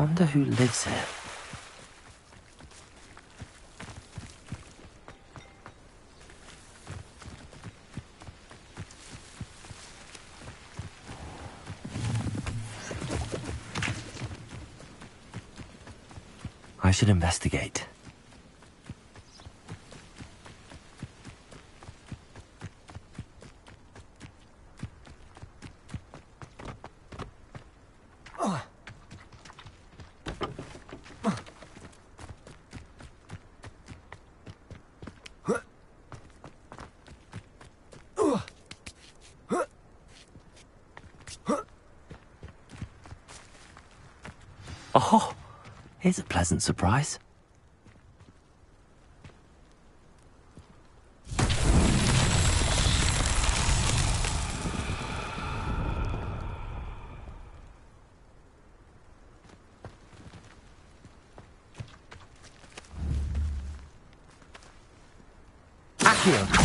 Wonder who lives here. I should investigate. Oh, here's a pleasant surprise. Accio.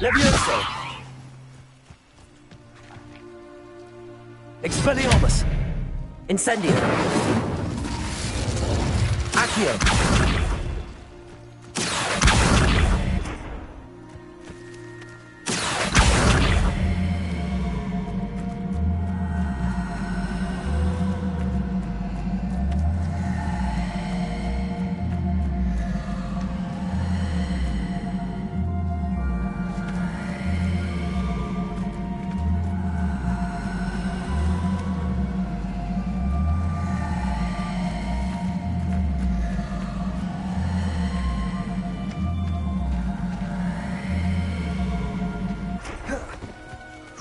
Levioso! Expelliarmus! Incendio! Accio!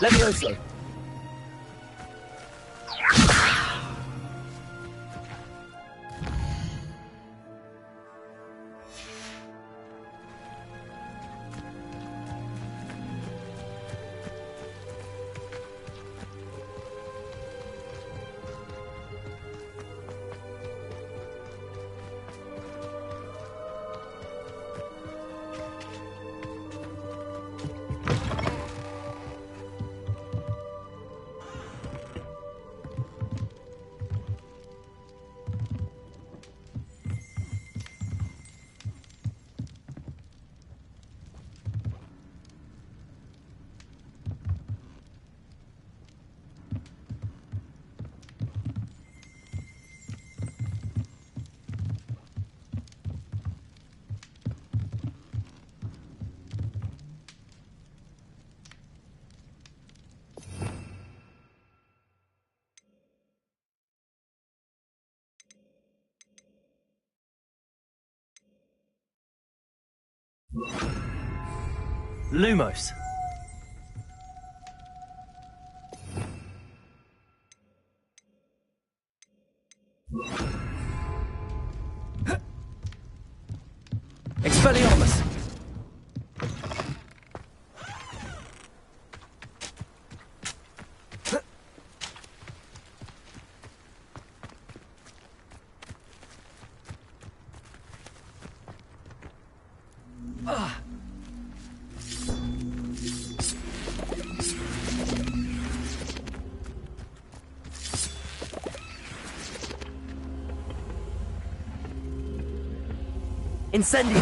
Levioso! Lumos. Expelliarmus. Incendio!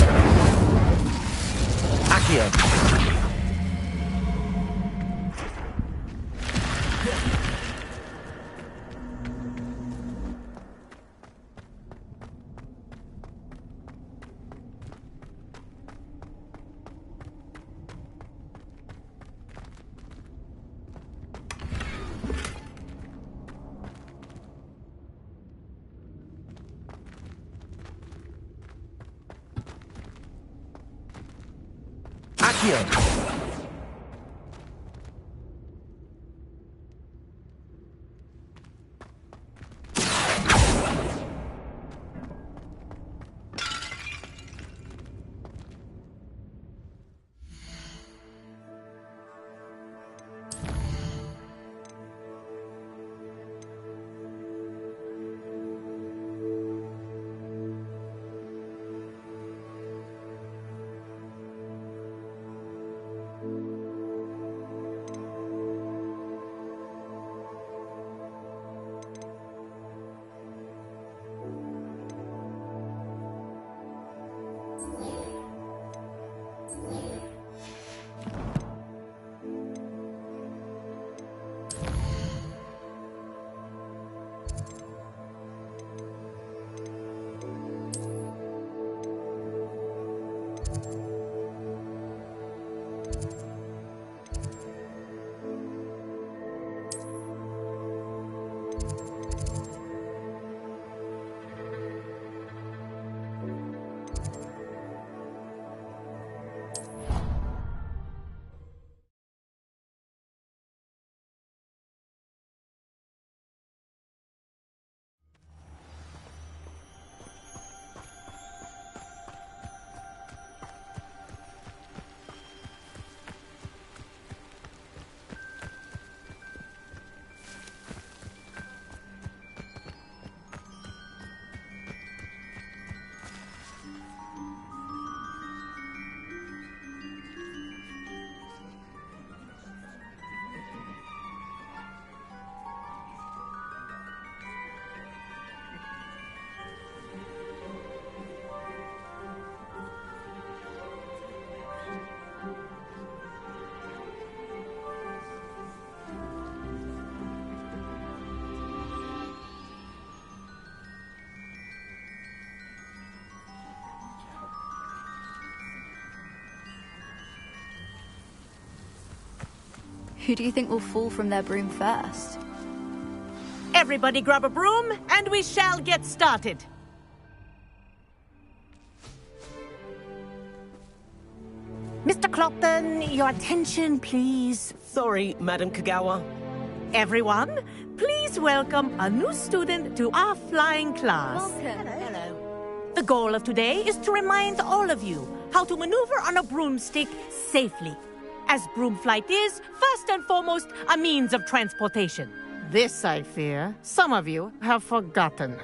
Accio! Accio! Who do you think will fall from their broom first? Everybody grab a broom, and we shall get started. Mr. Clopton, your attention, please. Sorry, Madam Kagawa. Everyone, please welcome a new student to our flying class. Welcome. Hello. The goal of today is to remind all of you how to maneuver on a broomstick safely, as broom flight is, first and foremost, a means of transportation. This, I fear, some of you have forgotten.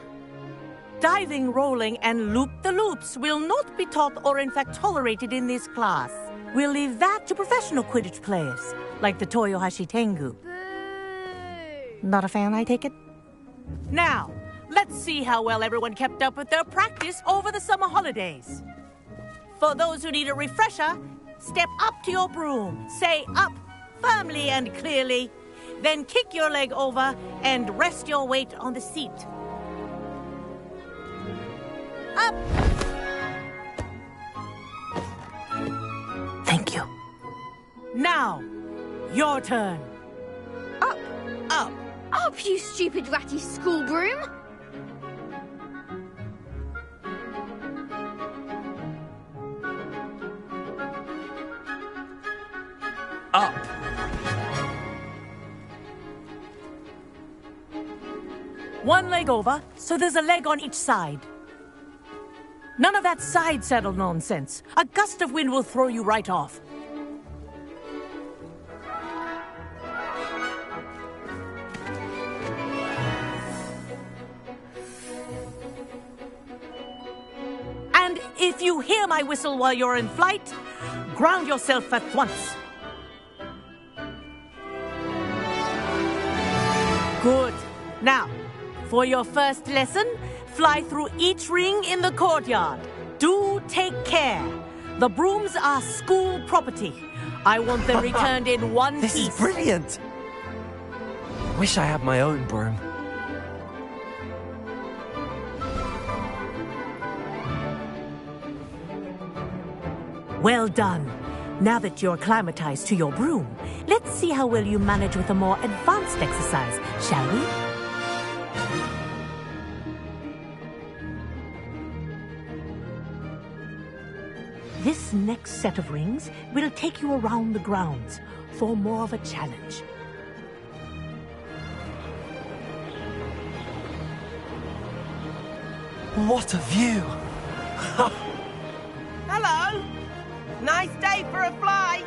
Diving, rolling, and loop-the-loops will not be taught or in fact tolerated in this class. We'll leave that to professional Quidditch players, like the Toyohashi Tengu. Not a fan, I take it? Now, let's see how well everyone kept up with their practice over the summer holidays. For those who need a refresher, step up to your broom, say up firmly and clearly, then kick your leg over and rest your weight on the seat. Up! Thank you. Now, your turn. Up! Up! Up, you stupid ratty school broom! Up. One leg over, so there's a leg on each side. None of that side saddle nonsense. A gust of wind will throw you right off. And if you hear my whistle while you're in flight, ground yourself at once. Good. Now, for your first lesson, fly through each ring in the courtyard. Do take care. The brooms are school property. I want them returned in one This piece. is brilliant. Wish I had my own broom. Well done. Now that you're acclimatized to your broom, let's see how well you manage with a more advanced exercise, shall we? This next set of rings will take you around the grounds for more of a challenge. What a view! Hello! Nice day for a flight!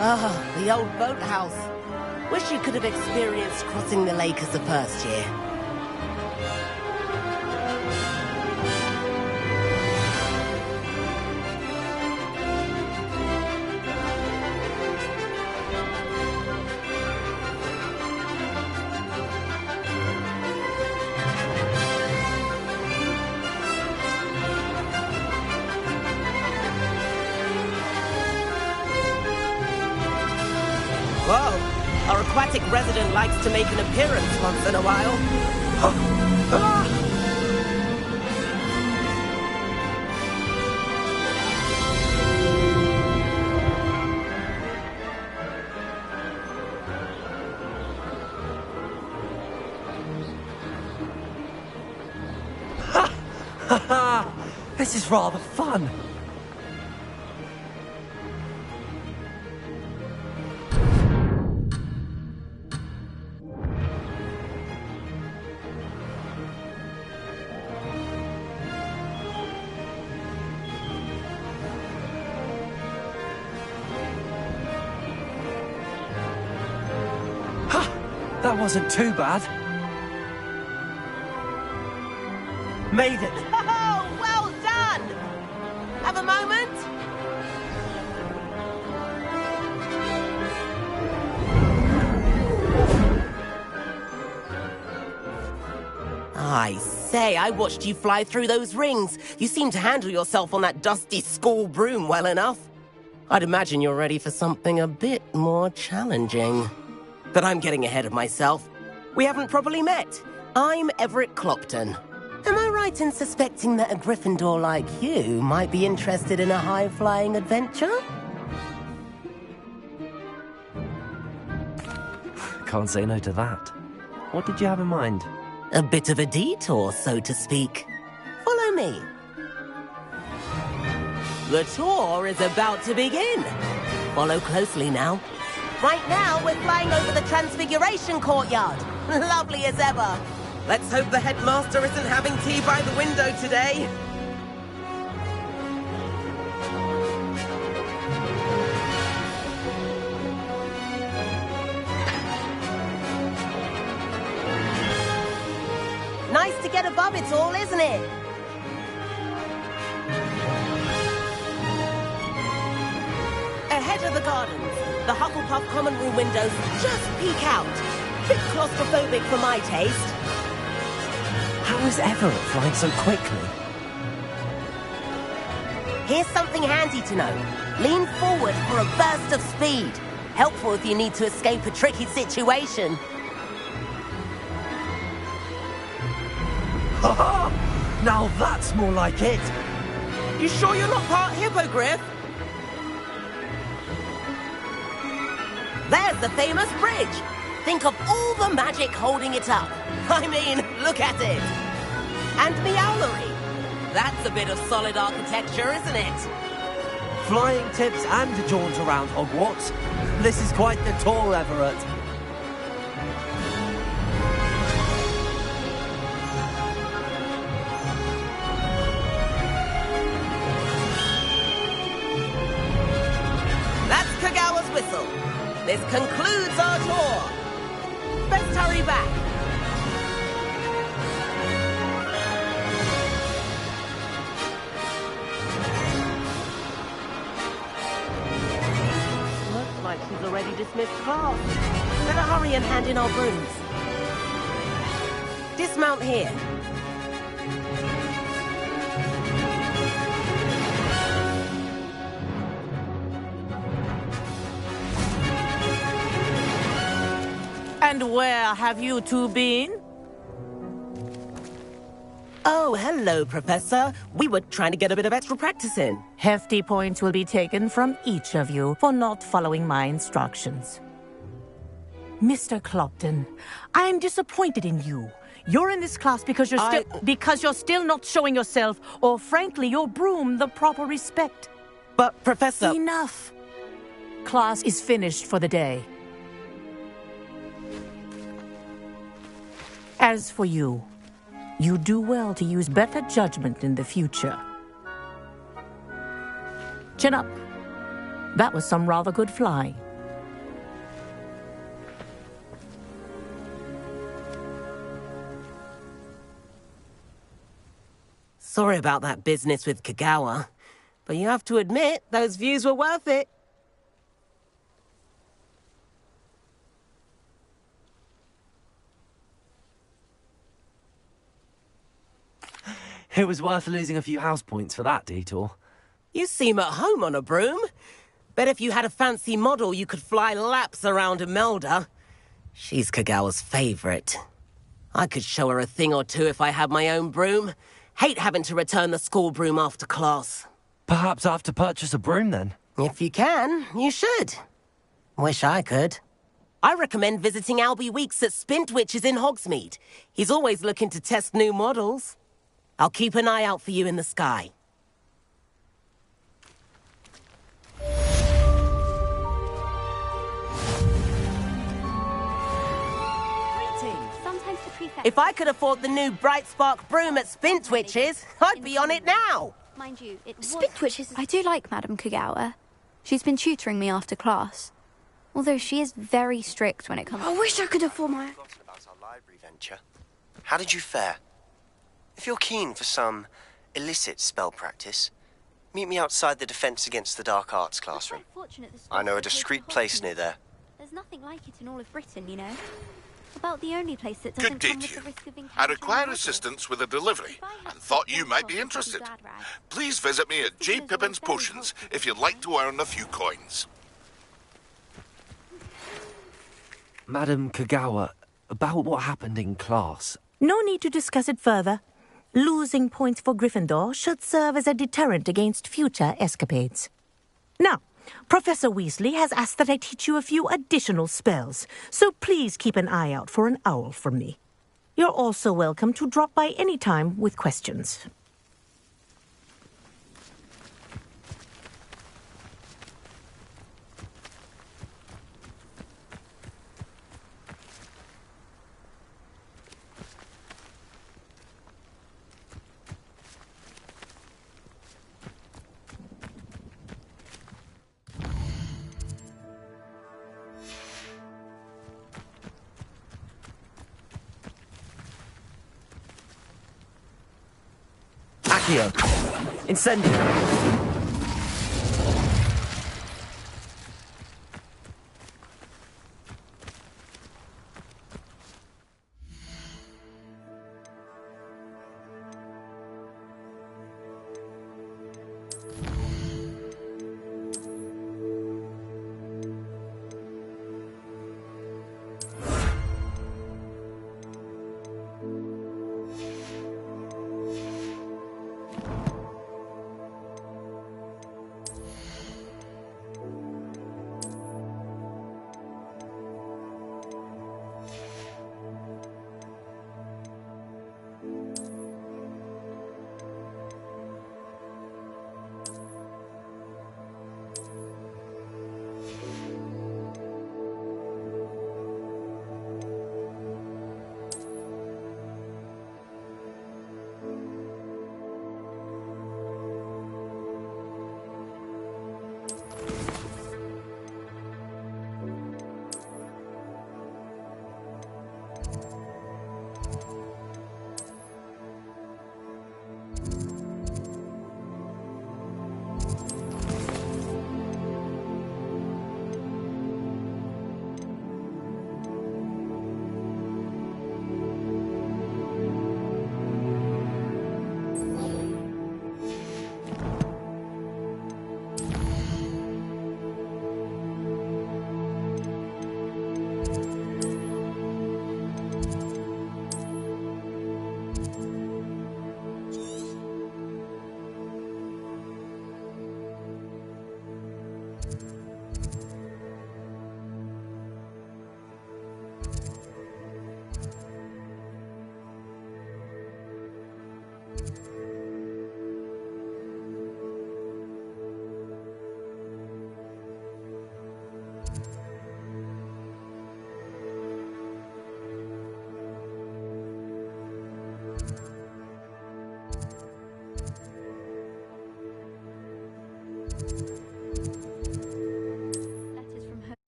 Ah, the old boathouse. Wish you could have experienced crossing the lake as a first year. Whoa, our aquatic resident likes to make an appearance once in a while. This is rather fun. That wasn't too bad. Made it. Oh, well done! Have a moment? I say, I watched you fly through those rings. You seem to handle yourself on that dusty school broom well enough. I'd imagine you're ready for something a bit more challenging. But I'm getting ahead of myself. We haven't properly met. I'm Everett Clopton. Am I right in suspecting that a Gryffindor like you might be interested in a high-flying adventure? Can't say no to that. What did you have in mind? A bit of a detour, so to speak. Follow me. The tour is about to begin. Follow closely now. Right now, we're flying over the Transfiguration Courtyard. Lovely as ever. Let's hope the headmaster isn't having tea by the window today. Nice to get above it all, isn't it? Ahead of the gardens, the Hufflepuff common room windows just peek out. Bit claustrophobic for my taste. How is Everett flying so quickly? Here's something handy to know. Lean forward for a burst of speed. Helpful if you need to escape a tricky situation. Ha! Now that's more like it! You sure you're not part Hippogriff? There's the famous bridge. Think of all the magic holding it up. I mean, look at it. And Meowlery. That's a bit of solid architecture, isn't it? Flying tips and a jaunt around Hogwarts. This is quite the tour, Everett. That's Kagawa's whistle. This concludes our tour. Best hurry back. Looks like she's already dismissed class. Better hurry and hand in our brooms. Dismount here. And where have you two been? Oh, hello, Professor. We were trying to get a bit of extra practice in. Hefty points will be taken from each of you for not following my instructions. Mr. Clopton, I'm disappointed in you. You're in this class because you're still not showing yourself, or frankly, your broom, the proper respect. But, Professor... Enough. Class is finished for the day. As for you, you do well to use better judgment in the future. Chin up. That was some rather good flying. Sorry about that business with Kagawa, but you have to admit, those views were worth it. It was worth losing a few house points for that detour. You seem at home on a broom. Bet if you had a fancy model, you could fly laps around Imelda. She's Kagawa's favorite. I could show her a thing or two if I had my own broom. Hate having to return the school broom after class. Perhaps I have to purchase a broom then. If you can, you should. Wish I could. I recommend visiting Albie Weeks at Spintwitches in Hogsmeade. He's always looking to test new models. I'll keep an eye out for you in the sky. If I could afford the new Bright Spark broom at Spintwitches, I'd be on it now. Mind you, Spintwitches. I do like Madame Kagawa. She's been tutoring me after class. Although she is very strict when it comes. I wish I could afford my... Forgotten about our library venture. How did you fare? If you're keen for some illicit spell practice, meet me outside the Defense Against the Dark Arts classroom. I know a discreet place near there. There's nothing like it in all of Britain, you know. About the only place that doesn't Good day come with to the you. risk of I encountering require robbers. assistance with a delivery and thought you might be interested. Please visit me at J. Pippin's Potions if you'd like to earn a few coins. Madam Kagawa, about what happened in class. No need to discuss it further. Losing points for Gryffindor should serve as a deterrent against future escapades. Now, Professor Weasley has asked that I teach you a few additional spells, so please keep an eye out for an owl from me. You're also welcome to drop by any time with questions. Accio! Incendio!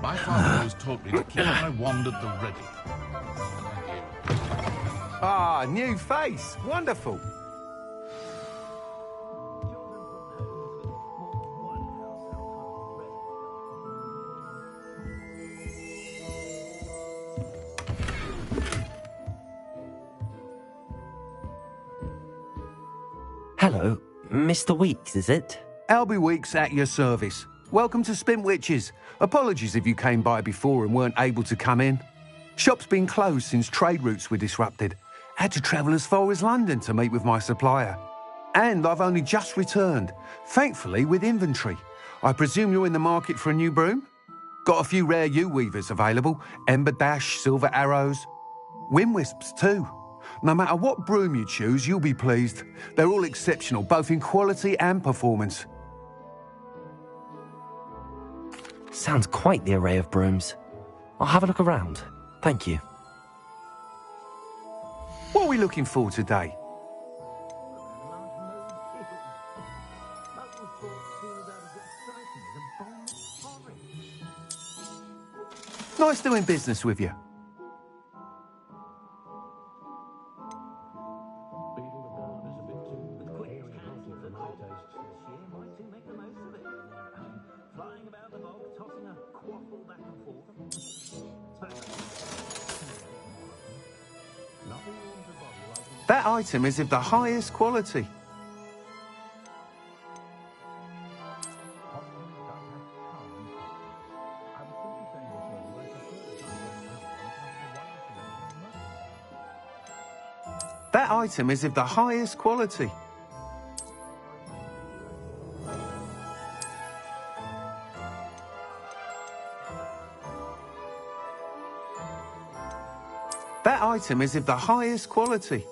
My father always taught me to keep my wand at the ready. Ah, new face. Wonderful. Hello, Mr. Weeks, is it? Albie Weeks at your service. Welcome to Spintwitches. Apologies if you came by before and weren't able to come in. Shop's been closed since trade routes were disrupted. Had to travel as far as London to meet with my supplier. And I've only just returned, thankfully with inventory. I presume you're in the market for a new broom? Got a few rare U-weavers available. Ember Dash, Silver Arrows. Wind Wisps too. No matter what broom you choose, you'll be pleased. They're all exceptional, both in quality and performance. Sounds quite the array of brooms. I'll have a look around. Thank you. What are we looking for today? Nice doing business with you. Flying about the bog, tossing a quaffle That item is of the highest quality. That item is of the highest quality. That item is of the highest quality.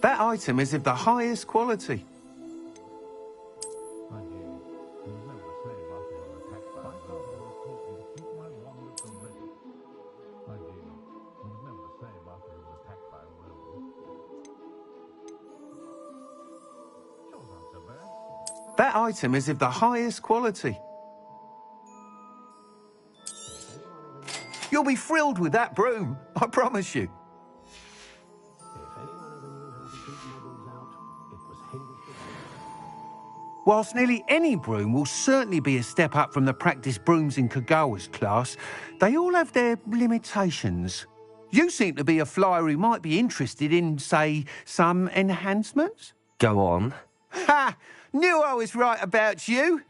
That item is of the highest quality. That item is of the highest quality. You'll be thrilled with that broom, I promise you. Whilst nearly any broom will certainly be a step up from the practice brooms in Kogawa's class, they all have their limitations. You seem to be a flyer who might be interested in, say, some enhancements? Go on. Ha! Knew I was right about you.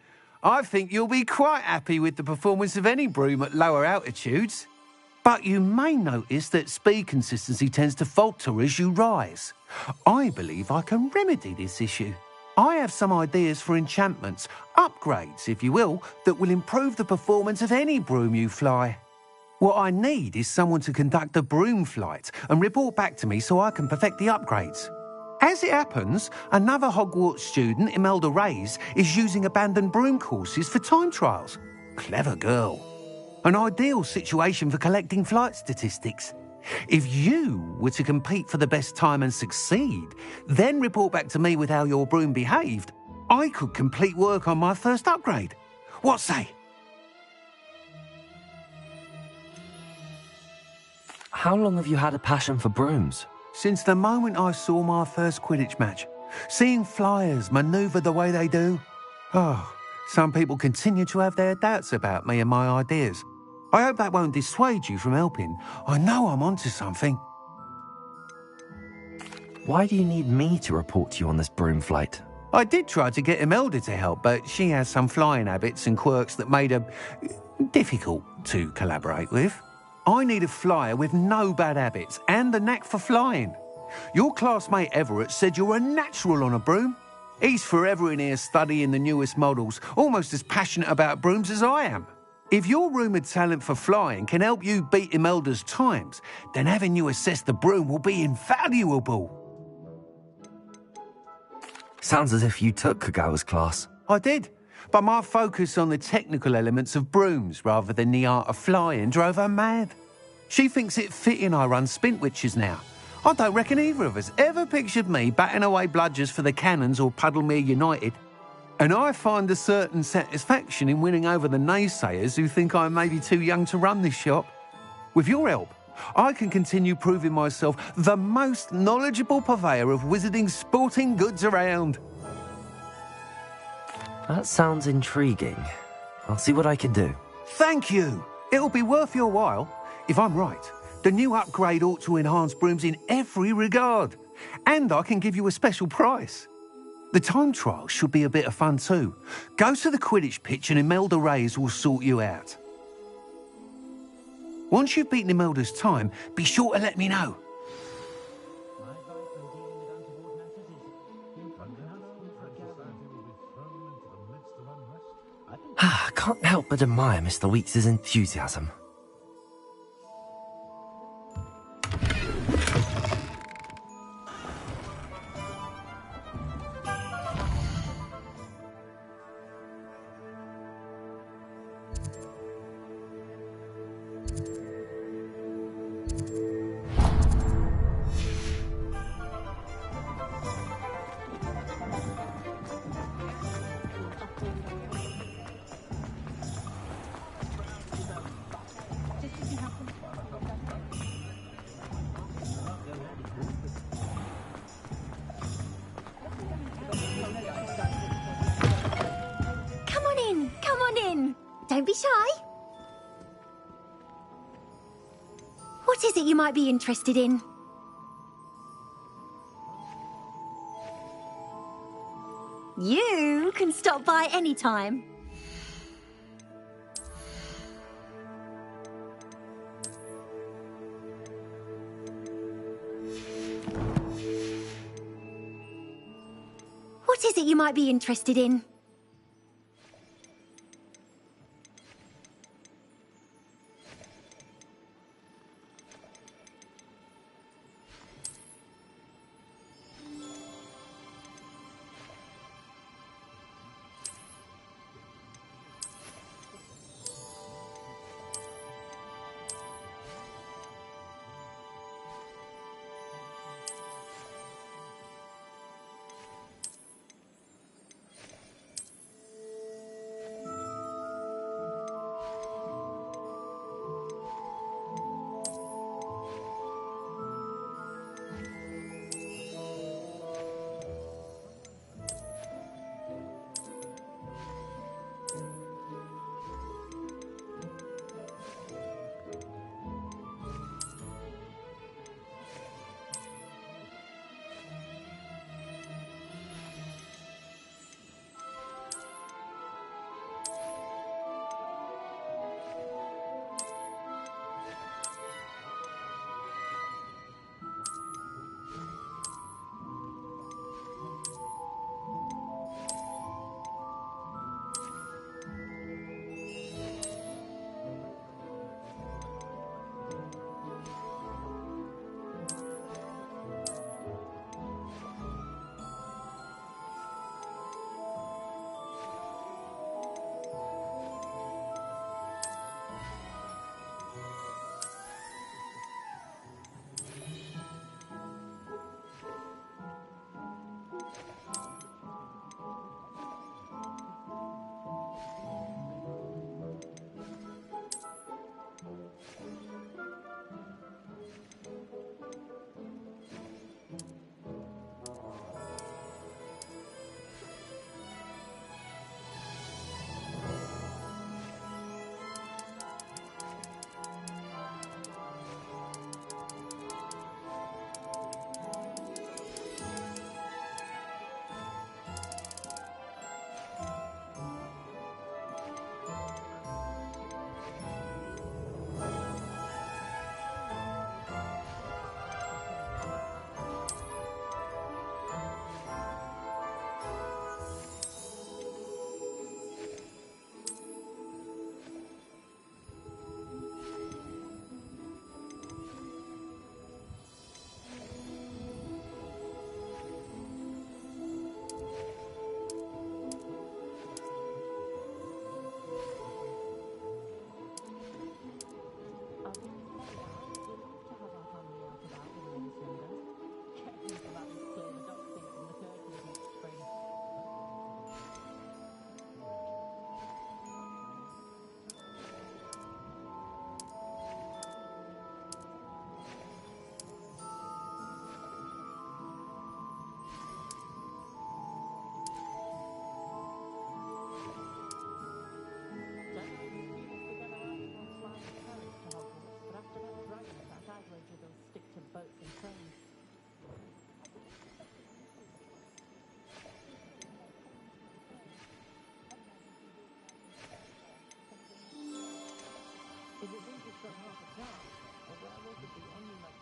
I think you'll be quite happy with the performance of any broom at lower altitudes. But you may notice that speed consistency tends to falter as you rise. I believe I can remedy this issue. I have some ideas for enchantments, upgrades, if you will, that will improve the performance of any broom you fly. What I need is someone to conduct a broom flight and report back to me so I can perfect the upgrades. As it happens, another Hogwarts student, Imelda Reyes, is using abandoned broom courses for time trials. Clever girl. An ideal situation for collecting flight statistics. If you were to compete for the best time and succeed, then report back to me with how your broom behaved, I could complete work on my first upgrade. What say? How long have you had a passion for brooms? Since the moment I saw my first Quidditch match. Seeing flyers manoeuvre the way they do. Oh, some people continue to have their doubts about me and my ideas. I hope that won't dissuade you from helping. I know I'm onto something. Why do you need me to report to you on this broom flight? I did try to get Imelda to help, but she has some flying habits and quirks that made her difficult to collaborate with. I need a flyer with no bad habits and the knack for flying. Your classmate Everett said you're a natural on a broom. He's forever in here studying the newest models, almost as passionate about brooms as I am. If your rumoured talent for flying can help you beat Imelda's times, then having you assess the broom will be invaluable. Sounds as if you took Kogawa's class. I did, but my focus on the technical elements of brooms rather than the art of flying drove her mad. She thinks it fitting I run Spintwitches now. I don't reckon either of us ever pictured me batting away bludgers for the Cannons or Puddlemere United. And I find a certain satisfaction in winning over the naysayers who think I may be too young to run this shop. With your help, I can continue proving myself the most knowledgeable purveyor of wizarding sporting goods around. That sounds intriguing. I'll see what I can do. Thank you. It'll be worth your while. If I'm right, the new upgrade ought to enhance brooms in every regard. And I can give you a special price. The time trial should be a bit of fun too. Go to the Quidditch pitch and Imelda Reyes will sort you out. Once you've beaten Imelda's time, be sure to let me know. I can't help but admire Mr. Weekes' enthusiasm. Don't be shy. What is it you might be interested in? You can stop by any time. What is it you might be interested in?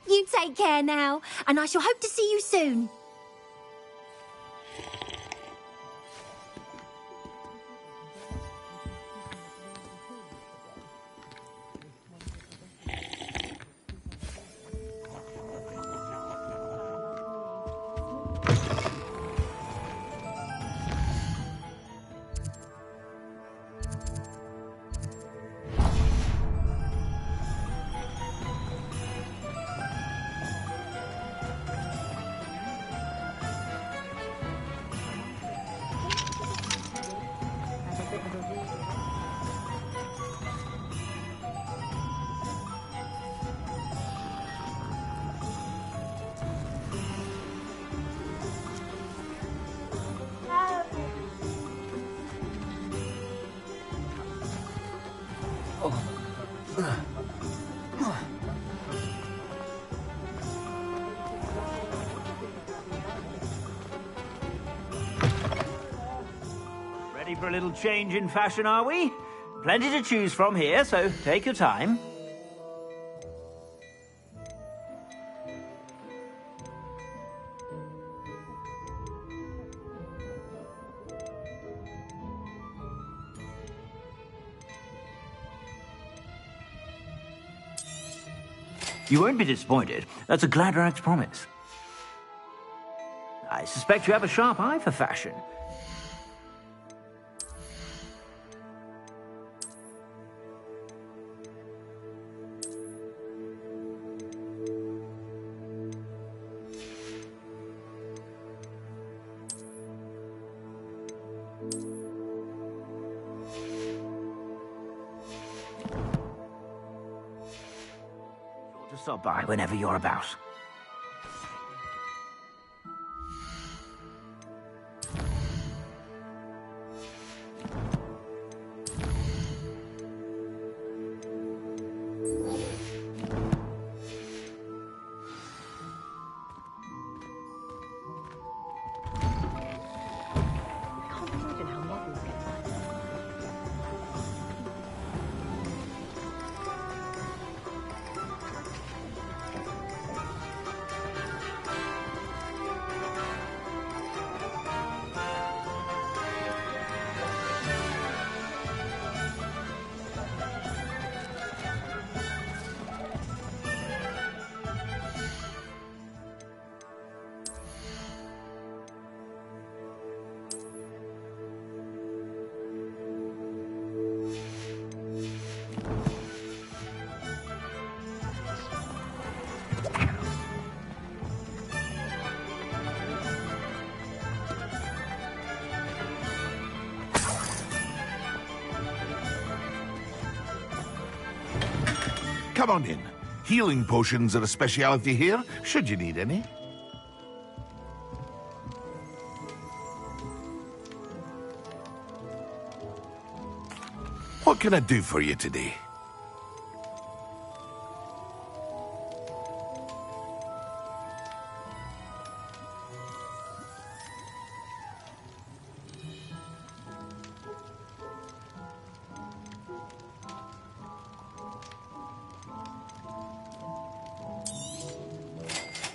You take care now, and I shall hope to see you soon. Ready for a little change in fashion, are we? Plenty to choose from here, so take your time. You won't be disappointed. That's a Gladrag's promise. I suspect you have a sharp eye for fashion. Stop by whenever you're about. Come on in. Healing potions are a speciality here, should you need any. What can I do for you today?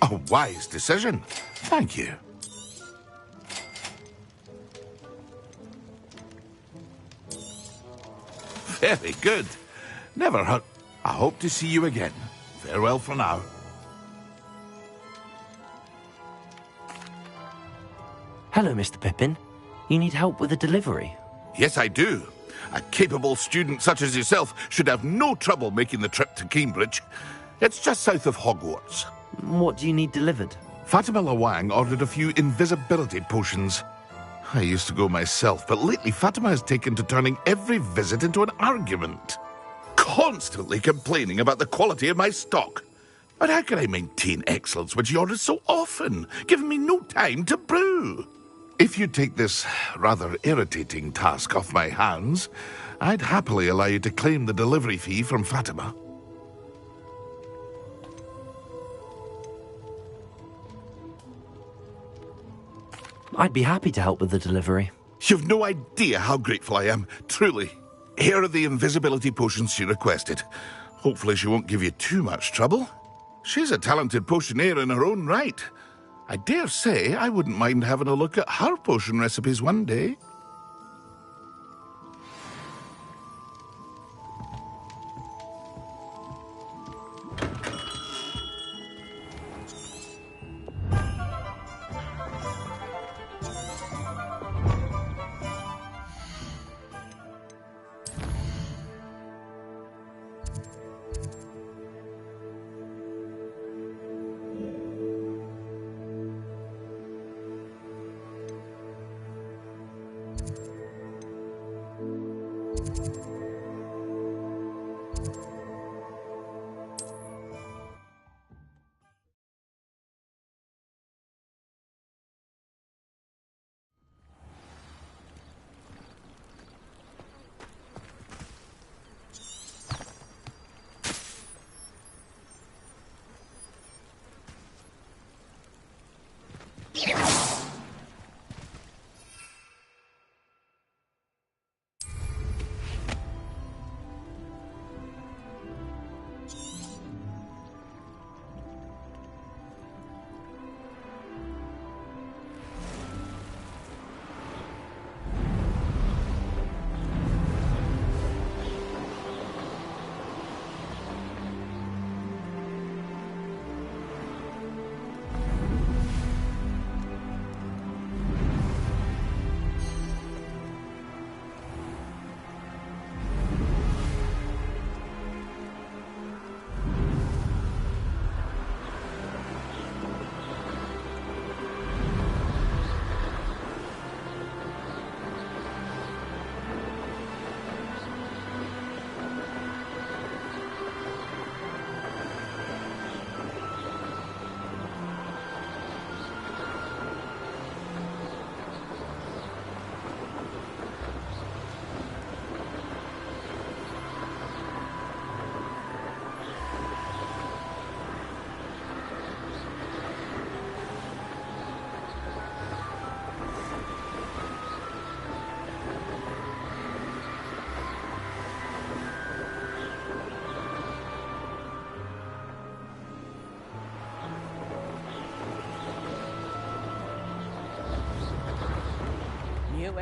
A wise decision. Thank you. Very good. Never hurt. I hope to see you again. Farewell for now. Hello, Mr. Pippin. You need help with a delivery? Yes, I do. A capable student such as yourself should have no trouble making the trip to Cambridge. It's just south of Hogwarts. What do you need delivered? Fatima Lawang ordered a few invisibility potions. I used to go myself, but lately Fatima has taken to turning every visit into an argument. Constantly complaining about the quality of my stock. But how can I maintain excellence when she orders so often, giving me no time to brew? If you take this rather irritating task off my hands, I'd happily allow you to claim the delivery fee from Fatima. I'd be happy to help with the delivery. You've no idea how grateful I am, truly. Here are the invisibility potions she requested. Hopefully she won't give you too much trouble. She's a talented potioneer in her own right. I dare say I wouldn't mind having a look at her potion recipes one day.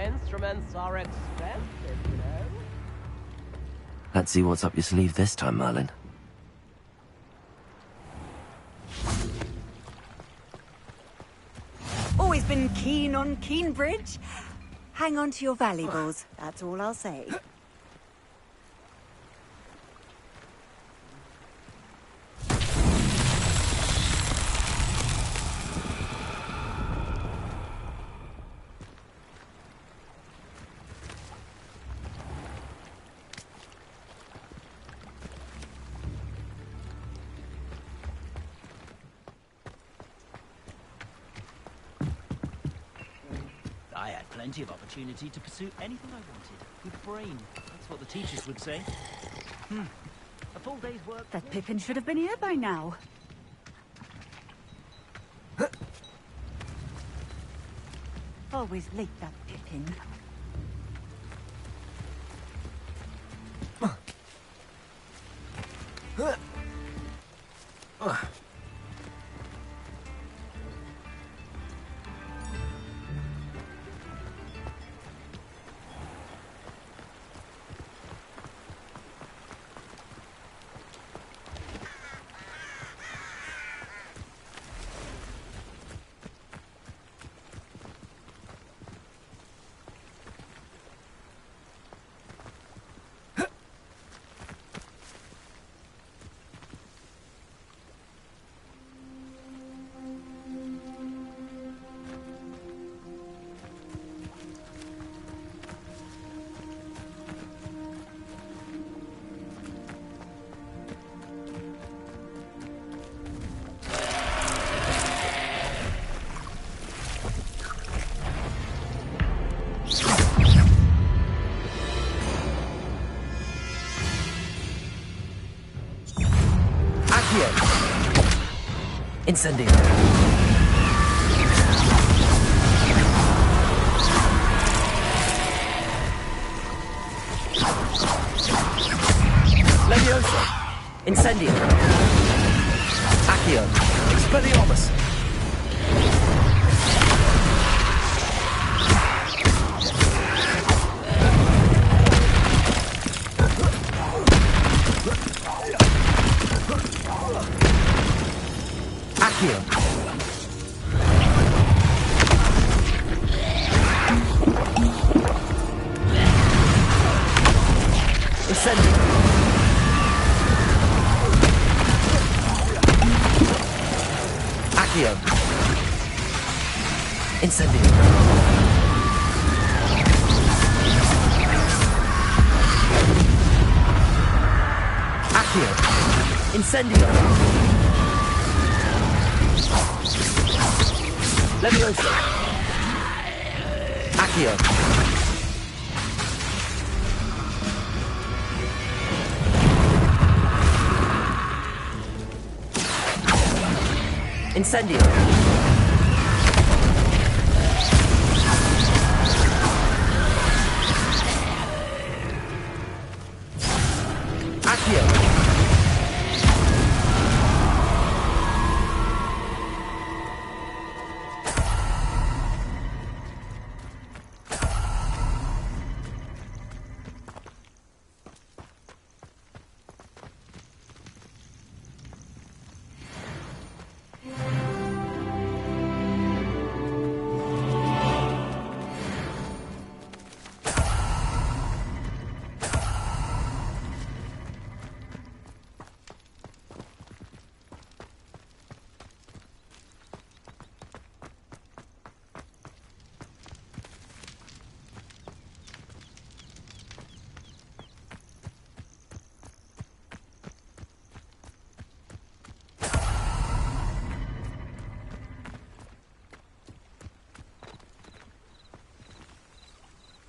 instruments are expensive, you know. Let's see what's up your sleeve this time, Merlin. Always been keen on Keenbridge. Hang on to your valuables, that's all I'll say. I had plenty of opportunity to pursue anything I wanted. With brain. That's what the teachers would say. A full day's work... That Pippin should have been here by now. Always late, that Pippin. Incendio. Levioso. Incendio. Accio. Expelliarmus. Accio. Incendio. Accio. Incendio. Accio. Incendio. Levioso. Accio. Incendio. Accio.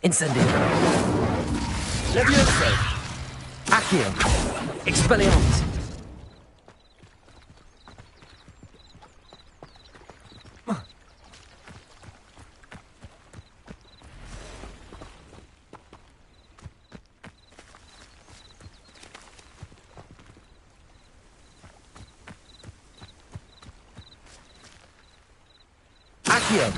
Incendio. Levioso. Accio. Expelliarmus. Accio.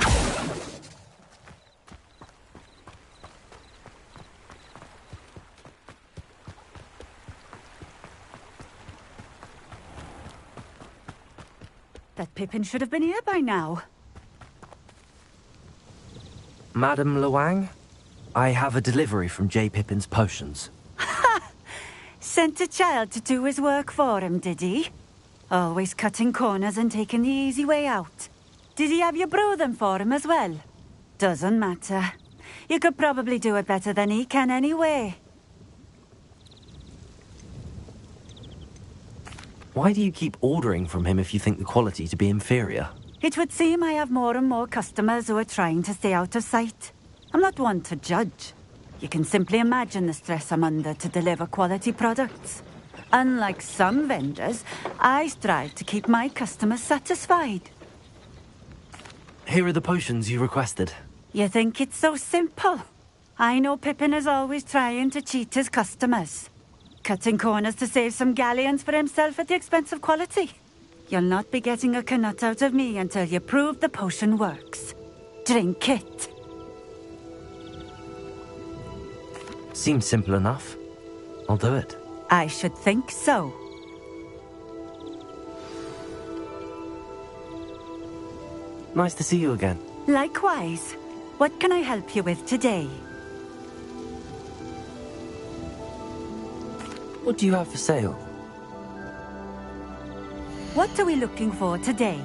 That Pippin should have been here by now. Madame Luang, I have a delivery from J. Pippin's potions. Sent a child to do his work for him, did he? Always cutting corners and taking the easy way out. Did he have you brew them for him as well? Doesn't matter. You could probably do it better than he can anyway. Why do you keep ordering from him if you think the quality to be inferior? It would seem I have more and more customers who are trying to stay out of sight. I'm not one to judge. You can simply imagine the stress I'm under to deliver quality products. Unlike some vendors, I strive to keep my customers satisfied. Here are the potions you requested. You think it's so simple? I know Pippin is always trying to cheat his customers. Cutting corners to save some galleons for himself at the expense of quality. You'll not be getting a canut out of me until you prove the potion works. Drink it. Seems simple enough. I'll do it. I should think so. Nice to see you again. Likewise. What can I help you with today? What do you have for sale? What are we looking for today?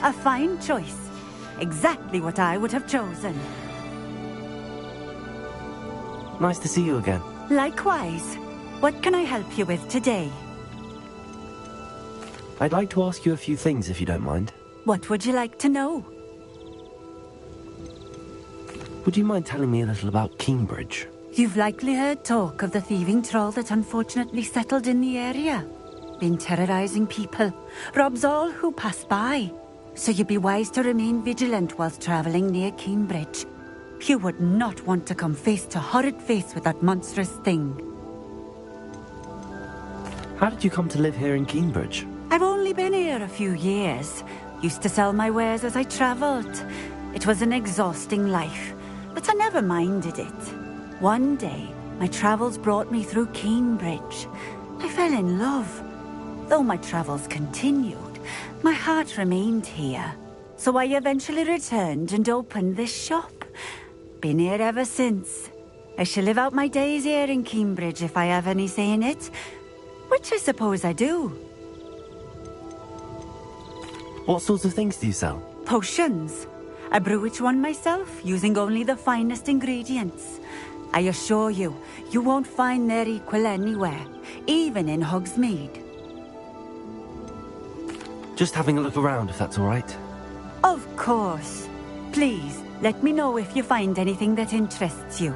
A fine choice. Exactly what I would have chosen. Nice to see you again. Likewise. What can I help you with today? I'd like to ask you a few things if you don't mind. What would you like to know? Would you mind telling me a little about Cambridge? You've likely heard talk of the thieving troll that unfortunately settled in the area. Been terrorizing people. Robs all who pass by. So you'd be wise to remain vigilant whilst traveling near Cambridge. You would not want to come face to horrid face with that monstrous thing. How did you come to live here in Cambridge? I've only been here a few years. Used to sell my wares as I travelled. It was an exhausting life, but I never minded it. One day, my travels brought me through Cambridge. I fell in love. Though my travels continued, my heart remained here. So I eventually returned and opened this shop. Been here ever since. I shall live out my days here in Cambridge if I have any say in it, which I suppose I do. What sorts of things do you sell? Potions. I brew each one myself, using only the finest ingredients. I assure you, you won't find their equal anywhere, even in Hogsmeade. Just having a look around, if that's all right. Of course. Please, let me know if you find anything that interests you.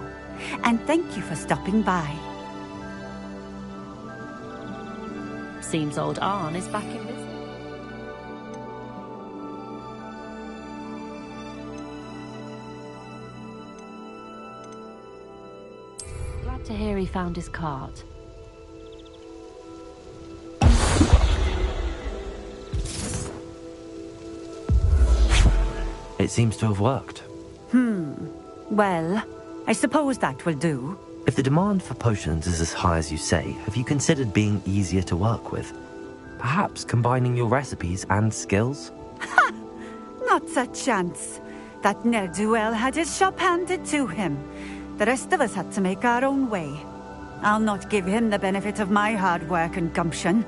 And thank you for stopping by. Seems old Arn is back in business. Glad to hear he found his cart. It seems to have worked. Well, I suppose that will do. If the demand for potions is as high as you say, have you considered being easier to work with? Perhaps combining your recipes and skills? Not a chance. That ne'er-do-well had his shop handed to him. The rest of us had to make our own way. I'll not give him the benefit of my hard work and gumption.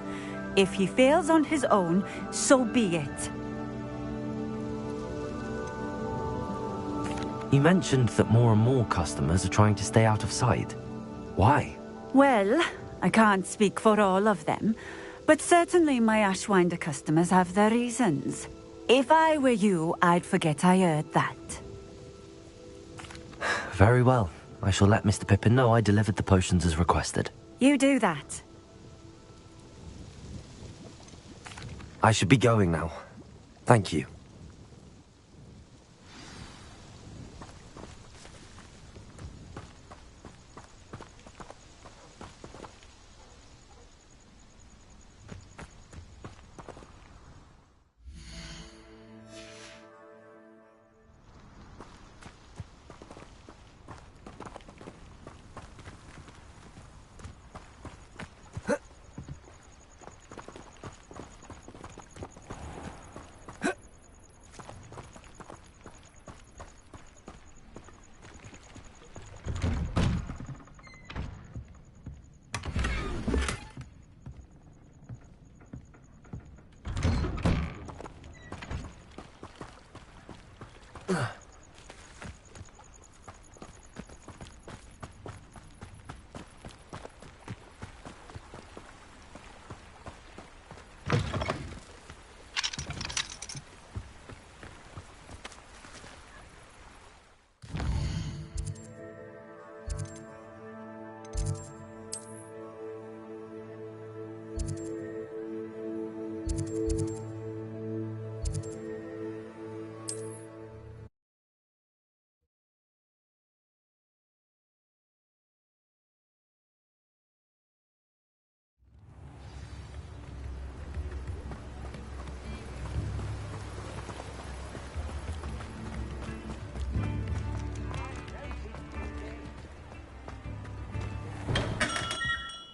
If he fails on his own, so be it. You mentioned that more and more customers are trying to stay out of sight. Why? Well, I can't speak for all of them, but certainly my Ashwinder customers have their reasons. If I were you, I'd forget I heard that. Very well. I shall let Mr. Pippin know I delivered the potions as requested. You do that. I should be going now. Thank you.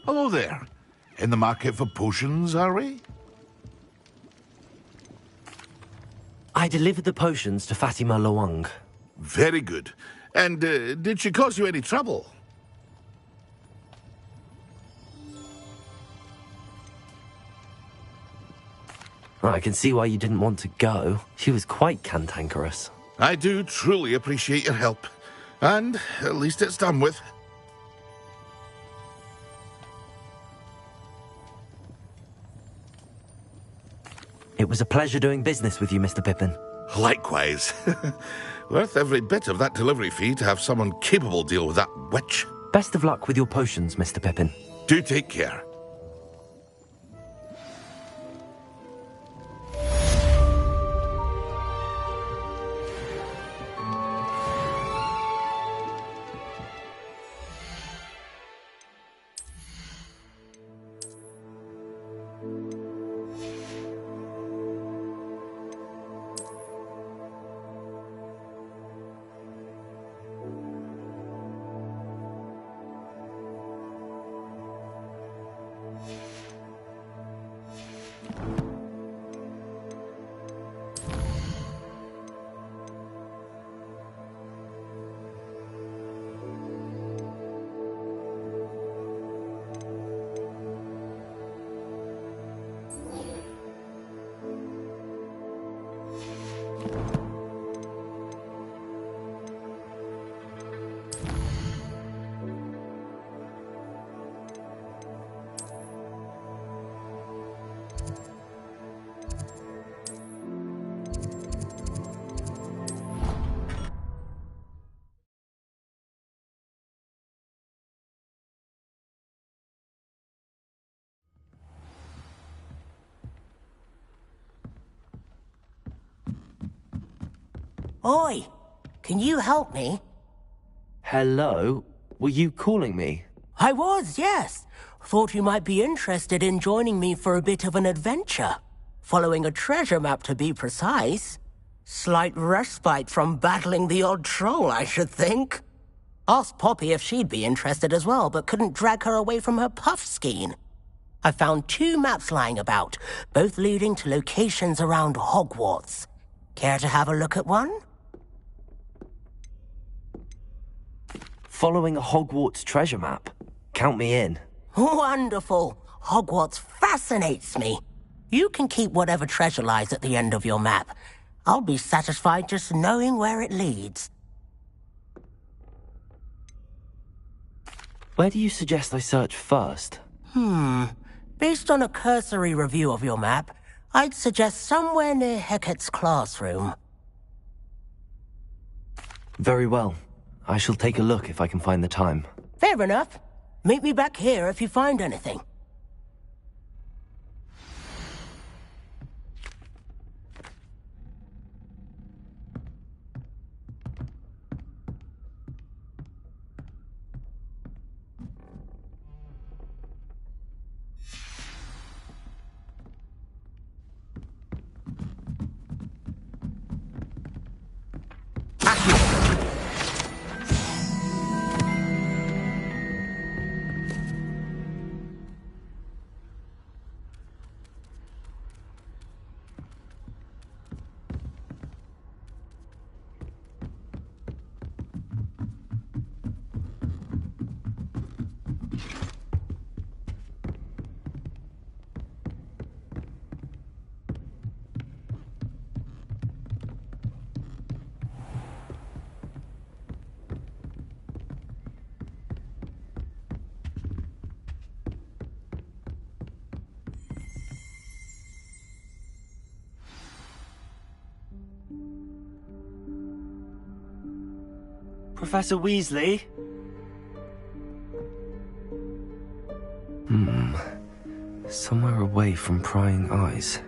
Hello there. In the market for potions, are we? I delivered the potions to Fatima Lawang. Very good. And did she cause you any trouble? I can see why you didn't want to go. She was quite cantankerous. I do truly appreciate your help. And at least it's done with. It was a pleasure doing business with you, Mr. Pippin. Likewise. Worth every bit of that delivery fee to have someone capable deal with that witch. Best of luck with your potions, Mr. Pippin. Do take care. Oi! Can you help me? Hello? Were you calling me? I was, yes. Thought you might be interested in joining me for a bit of an adventure. Following a treasure map, to be precise. Slight respite from battling the odd troll, I should think. Asked Poppy if she'd be interested as well, but couldn't drag her away from her puff skein. I found 2 maps lying about, both leading to locations around Hogwarts. Care to have a look at one? Following a Hogwarts treasure map? Count me in. Wonderful. Hogwarts fascinates me. You can keep whatever treasure lies at the end of your map. I'll be satisfied just knowing where it leads. Where do you suggest I search first? Based on a cursory review of your map, I'd suggest somewhere near Hecat's classroom. Very well. I shall take a look if I can find the time. Fair enough. Meet me back here if you find anything. Professor Weasley? Somewhere away from prying eyes.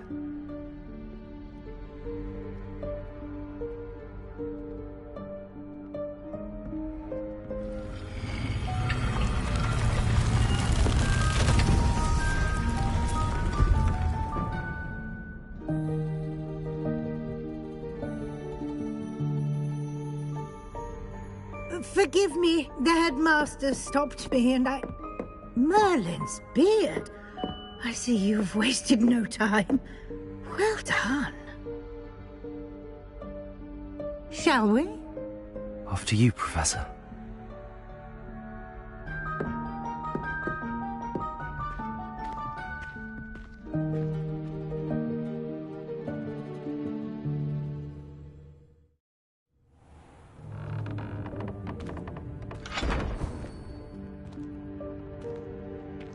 Forgive me, the headmaster stopped me and I... Merlin's beard. I see you've wasted no time. Well done. Shall we? After you, Professor.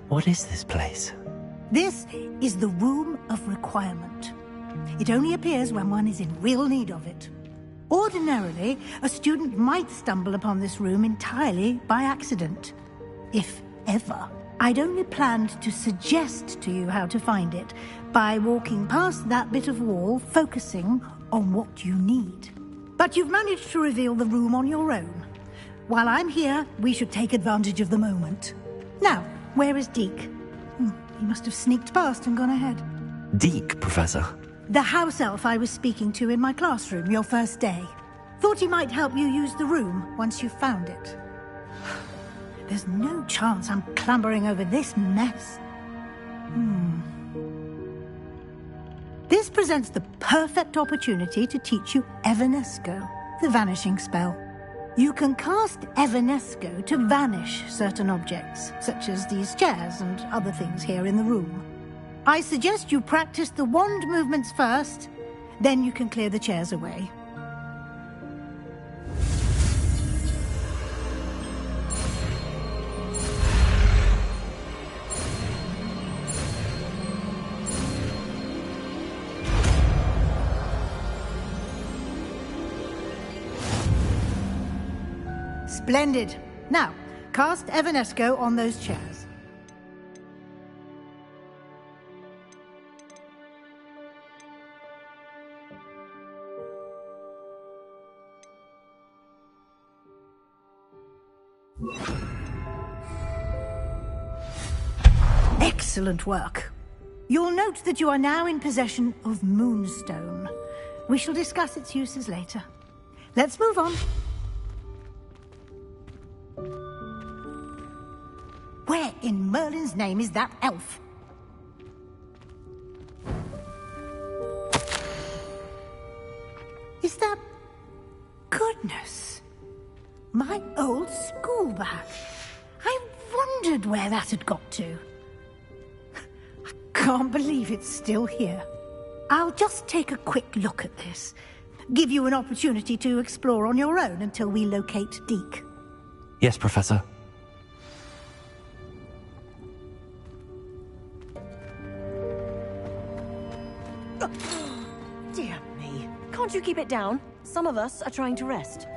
What is this place? This is the Room of Requirement. It only appears when one is in real need of it. Ordinarily, a student might stumble upon this room entirely by accident. If ever. I'd only planned to suggest to you how to find it by walking past that bit of wall, focusing on what you need. But you've managed to reveal the room on your own. While I'm here, we should take advantage of the moment. Now, where is Deke? He must have sneaked past and gone ahead. Deke, Professor? The house elf I was speaking to in my classroom your first day. Thought he might help you use the room once you found it. There's no chance I'm clambering over this mess. This presents the perfect opportunity to teach you Evanesco, the vanishing spell. You can cast Evanesco to vanish certain objects, such as these chairs and other things here in the room. I suggest you practice the wand movements first, then you can clear the chairs away. Splendid. Now, cast Evanesco on those chairs. Excellent work. You'll note that you are now in possession of Moonstone. We shall discuss its uses later. Let's move on. Where in Merlin's name is that elf? Is that... Goodness. My old school bag. I wondered where that had got to. I can't believe it's still here. I'll just take a quick look at this. Give you an opportunity to explore on your own until we locate Deke. Yes, Professor. Dear me. Can't you keep it down? Some of us are trying to rest.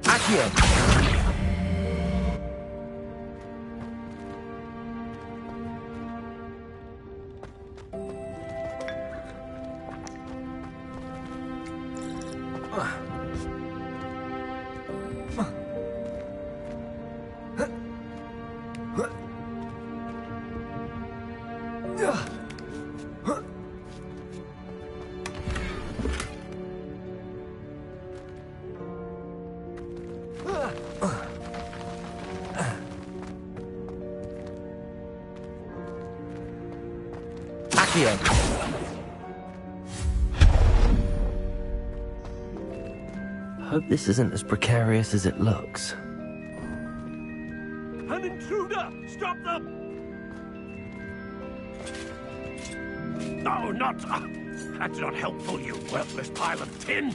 Accio! Hope this isn't as precarious as it looks. An intruder! Stop them! No, not... That's not helpful, you worthless pile of tin!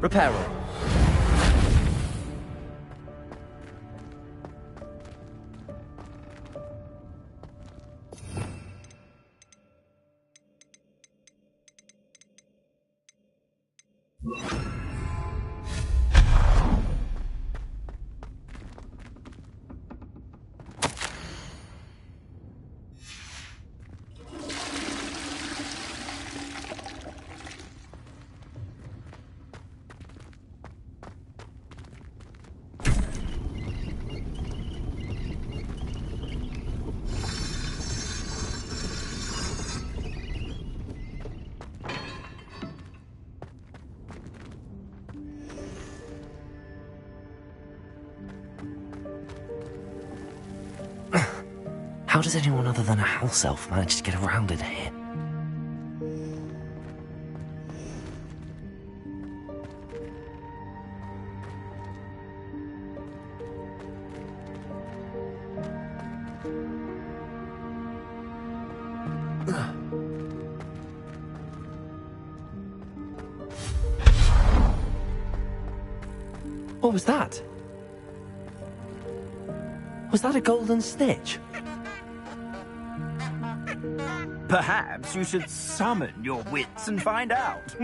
Reparo. How does anyone other than a house elf manage to get around in here? What was that? Was that a golden snitch? Perhaps you should summon your wits and find out.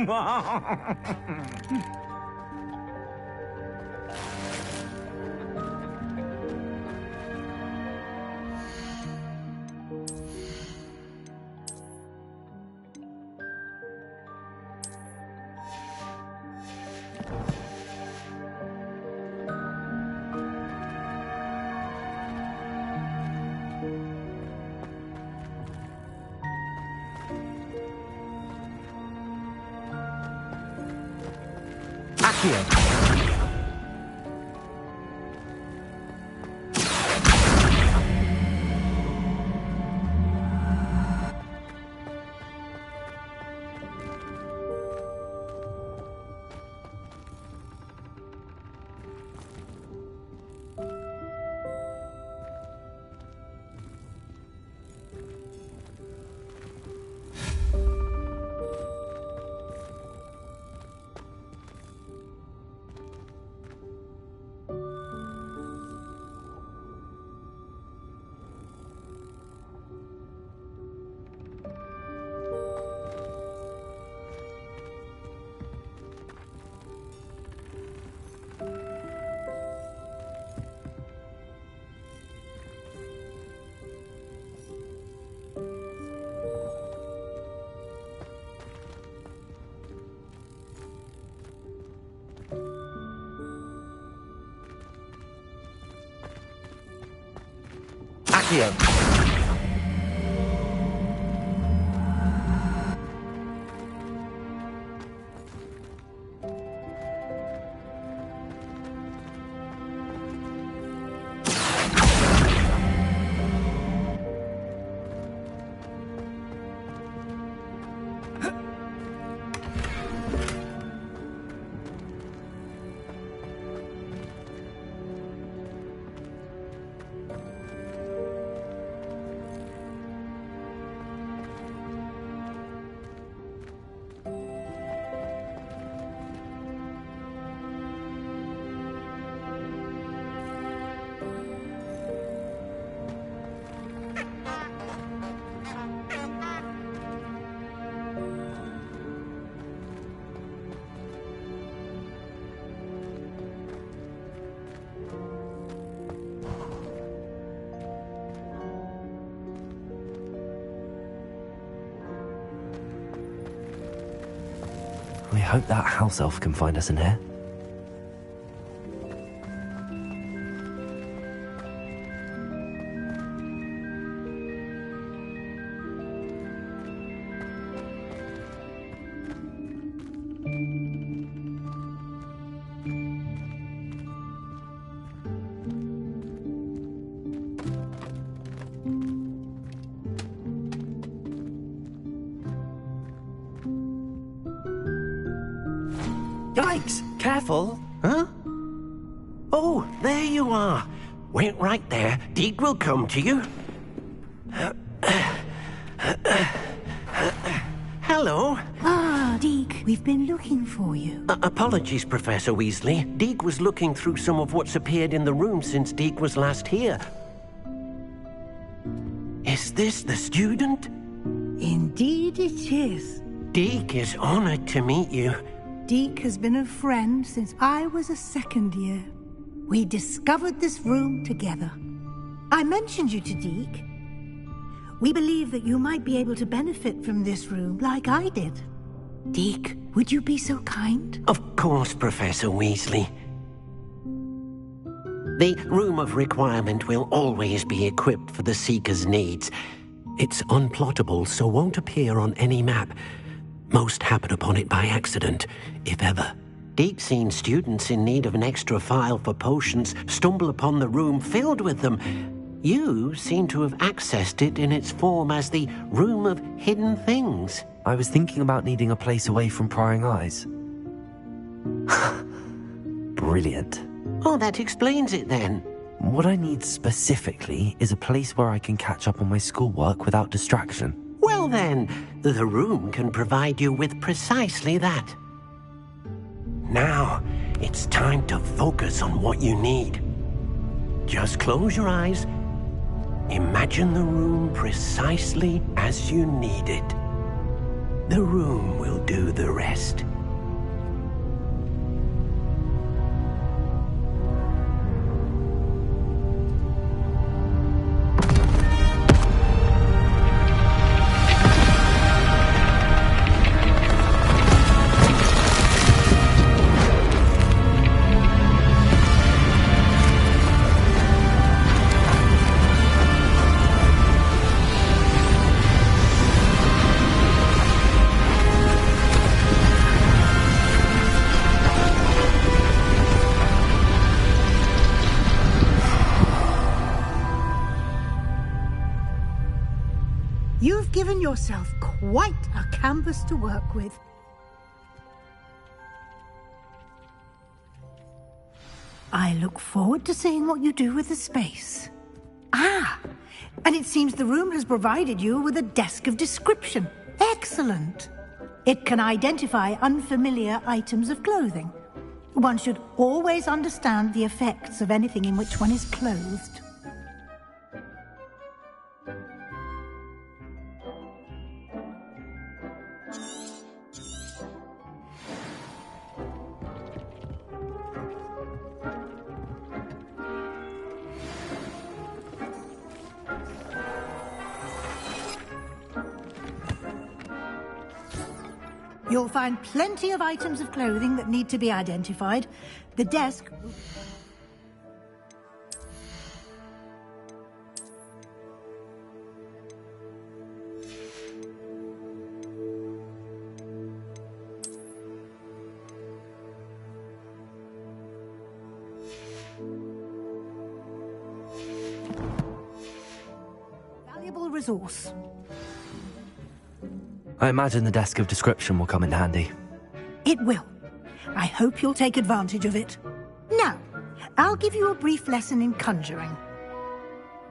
Accio. Accio. We hope that house elf can find us in here. Yikes! Careful! Huh? Oh, there you are. Wait right there. Deek will come to you. Hello. Ah, Deek, we've been looking for you. Apologies, Professor Weasley. Deek was looking through some of what's appeared in the room since Deek was last here. Is this the student? Indeed it is. Deek is honored to meet you. Deek has been a friend since I was a second year. We discovered this room together. I mentioned you to Deek. We believe that you might be able to benefit from this room like I did. Deek, would you be so kind? Of course, Professor Weasley. The Room of Requirement will always be equipped for the Seeker's needs. It's unplottable, so won't appear on any map. Most happen upon it by accident, if ever. Deek's seen students in need of an extra file for potions stumble upon the room filled with them. You seem to have accessed it in its form as the Room of Hidden Things. I was thinking about needing a place away from prying eyes. Brilliant. Oh, that explains it then. What I need specifically is a place where I can catch up on my schoolwork without distraction. Well then, the room can provide you with precisely that. Now, it's time to focus on what you need. Just close your eyes. Imagine the room precisely as you need it. The room will do the rest. You've given yourself quite a canvas to work with. I look forward to seeing what you do with the space. Ah, and it seems the room has provided you with a desk of description. Excellent. It can identify unfamiliar items of clothing. One should always understand the effects of anything in which one is clothed. You'll find plenty of items of clothing that need to be identified. The desk... valuable resource. I imagine the desk of description will come in handy. It will. I hope you'll take advantage of it. Now, I'll give you a brief lesson in conjuring.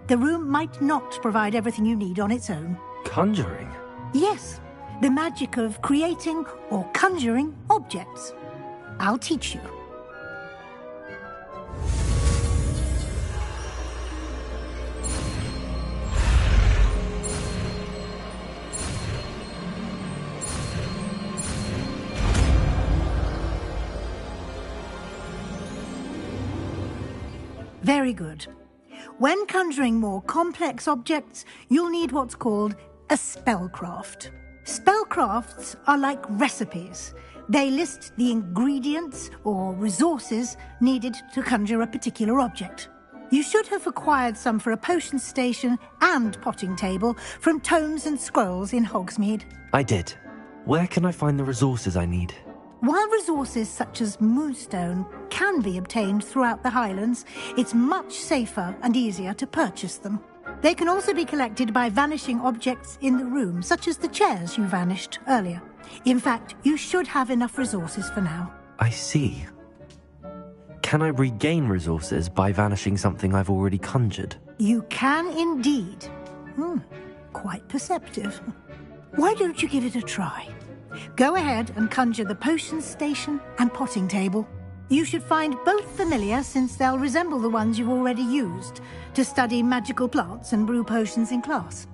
The room might not provide everything you need on its own. Conjuring? Yes, the magic of creating or conjuring objects. I'll teach you. Very good. When conjuring more complex objects, you'll need what's called a spellcraft. Spellcrafts are like recipes. They list the ingredients or resources needed to conjure a particular object. You should have acquired some for a potion station and potting table from tomes and scrolls in Hogsmeade. I did. Where can I find the resources I need? While resources such as Moonstone can be obtained throughout the Highlands, it's much safer and easier to purchase them. They can also be collected by vanishing objects in the room, such as the chairs you vanished earlier. In fact, you should have enough resources for now. I see. Can I regain resources by vanishing something I've already conjured? You can indeed. Quite perceptive. Why don't you give it a try? Go ahead and conjure the potions station and potting table. You should find both familiar, since they'll resemble the ones you've already used to study magical plants and brew potions in class.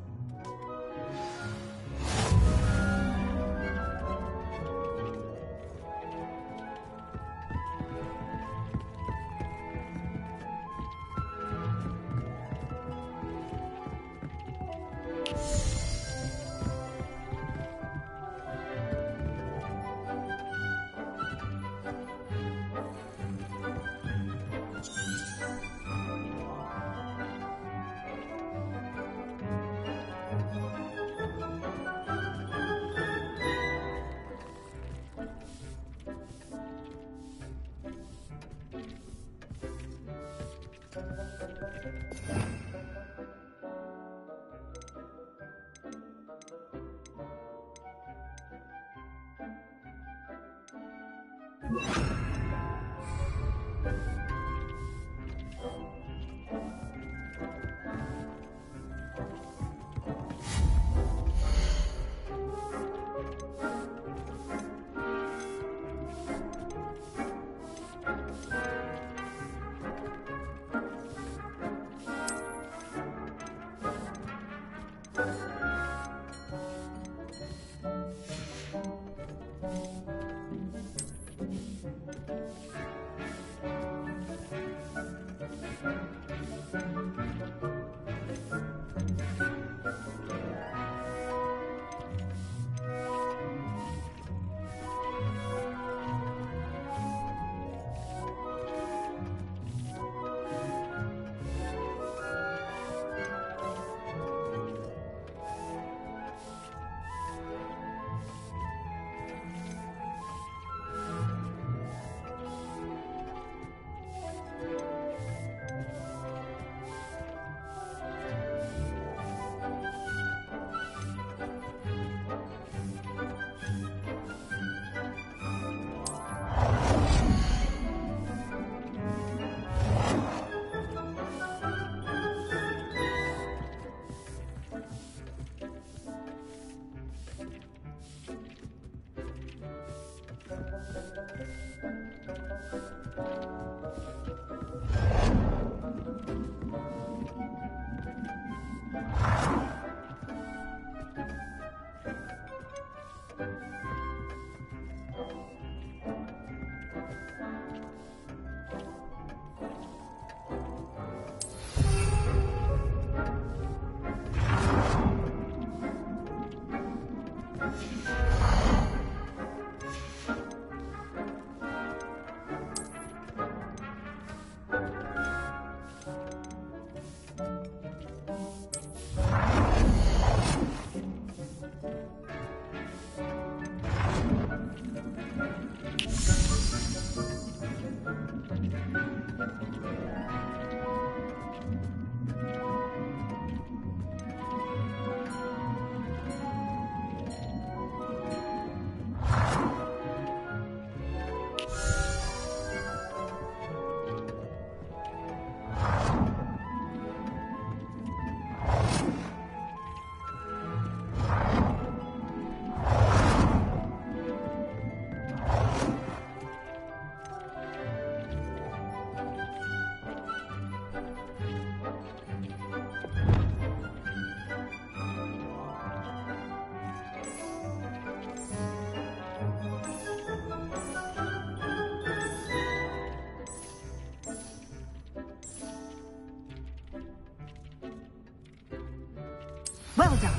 Well done.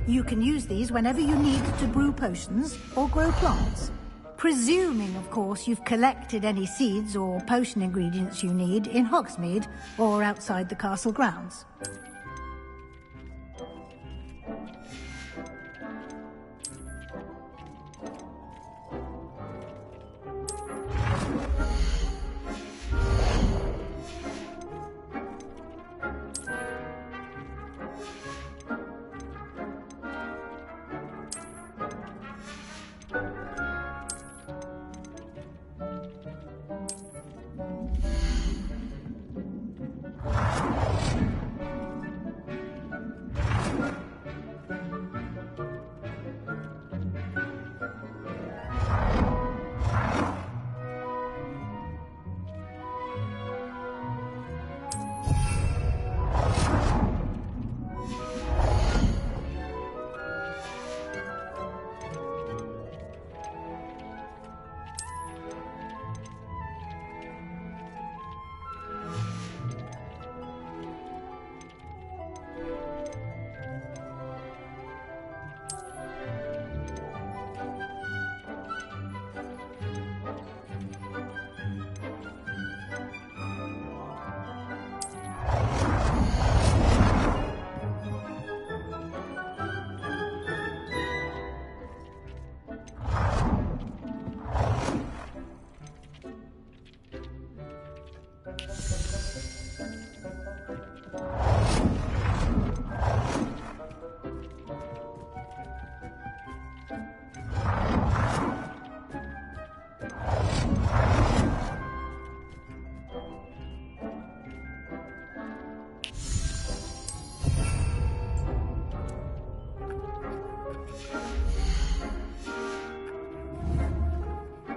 You can use these whenever you need to brew potions or grow plants. Presuming, of course, you've collected any seeds or potion ingredients you need in Hogsmeade or outside the castle grounds.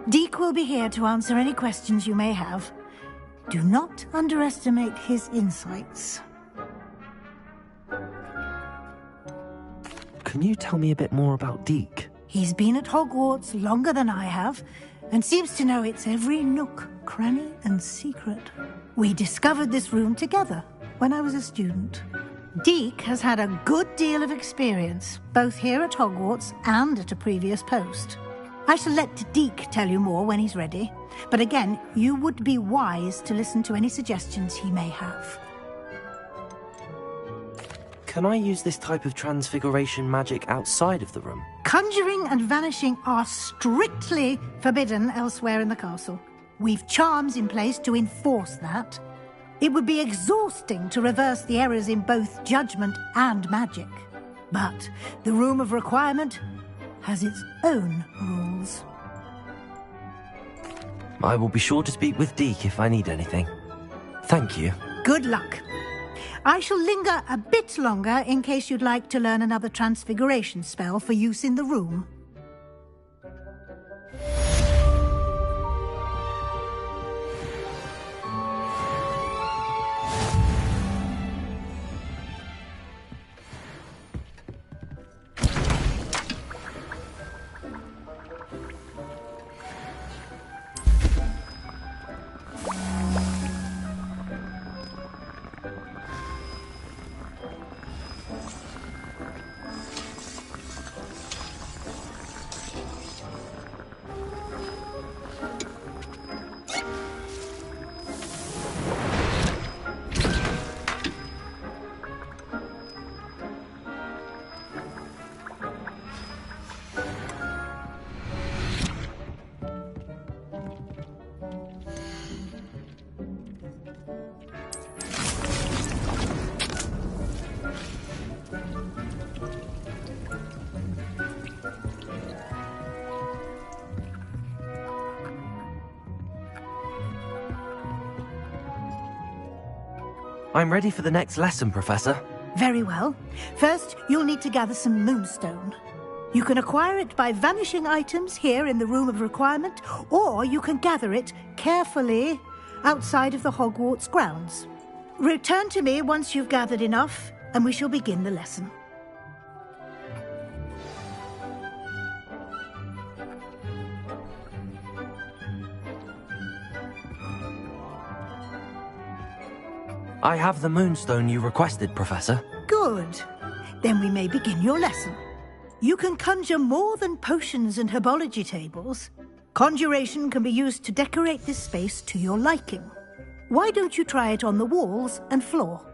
Deke will be here to answer any questions you may have. Do not underestimate his insights. Can you tell me a bit more about Deke? He's been at Hogwarts longer than I have, and seems to know its every nook, cranny, and secret. We discovered this room together when I was a student. Deke has had a good deal of experience, both here at Hogwarts and at a previous post. I shall let Deke tell you more when he's ready, but again, you would be wise to listen to any suggestions he may have. Can I use this type of transfiguration magic outside of the room? Conjuring and vanishing are strictly forbidden elsewhere in the castle. We've charms in place to enforce that. It would be exhausting to reverse the errors in both judgment and magic. But the Room of Requirement has its own rules. I will be sure to speak with Deke if I need anything. Thank you. Good luck. I shall linger a bit longer in case you'd like to learn another transfiguration spell for use in the room. I'm ready for the next lesson, Professor. Very well. First, you'll need to gather some moonstone. You can acquire it by vanishing items here in the Room of Requirement, or you can gather it carefully outside of the Hogwarts grounds. Return to me once you've gathered enough, and we shall begin the lesson. I have the moonstone you requested, Professor. Good. Then we may begin your lesson. You can conjure more than potions and herbology tables. Conjuration can be used to decorate this space to your liking. Why don't you try it on the walls and floor?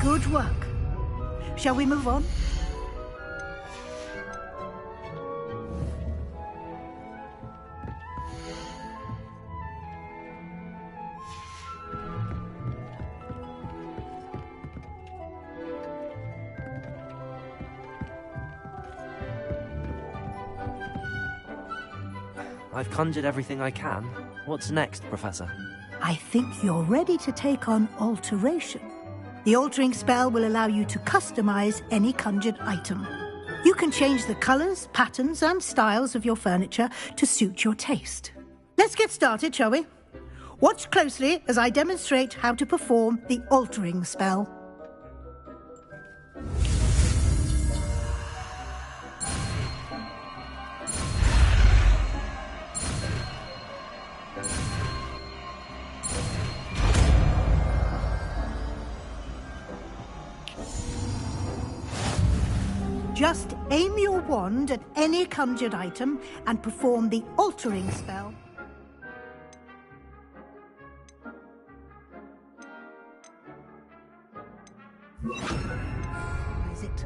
Good work. Shall we move on? I've conjured everything I can. What's next, Professor? I think you're ready to take on alteration. The altering spell will allow you to customize any conjured item. You can change the colors, patterns, and styles of your furniture to suit your taste. Let's get started, shall we? Watch closely as I demonstrate how to perform the altering spell. Just aim your wand at any conjured item and perform the altering spell. Is it?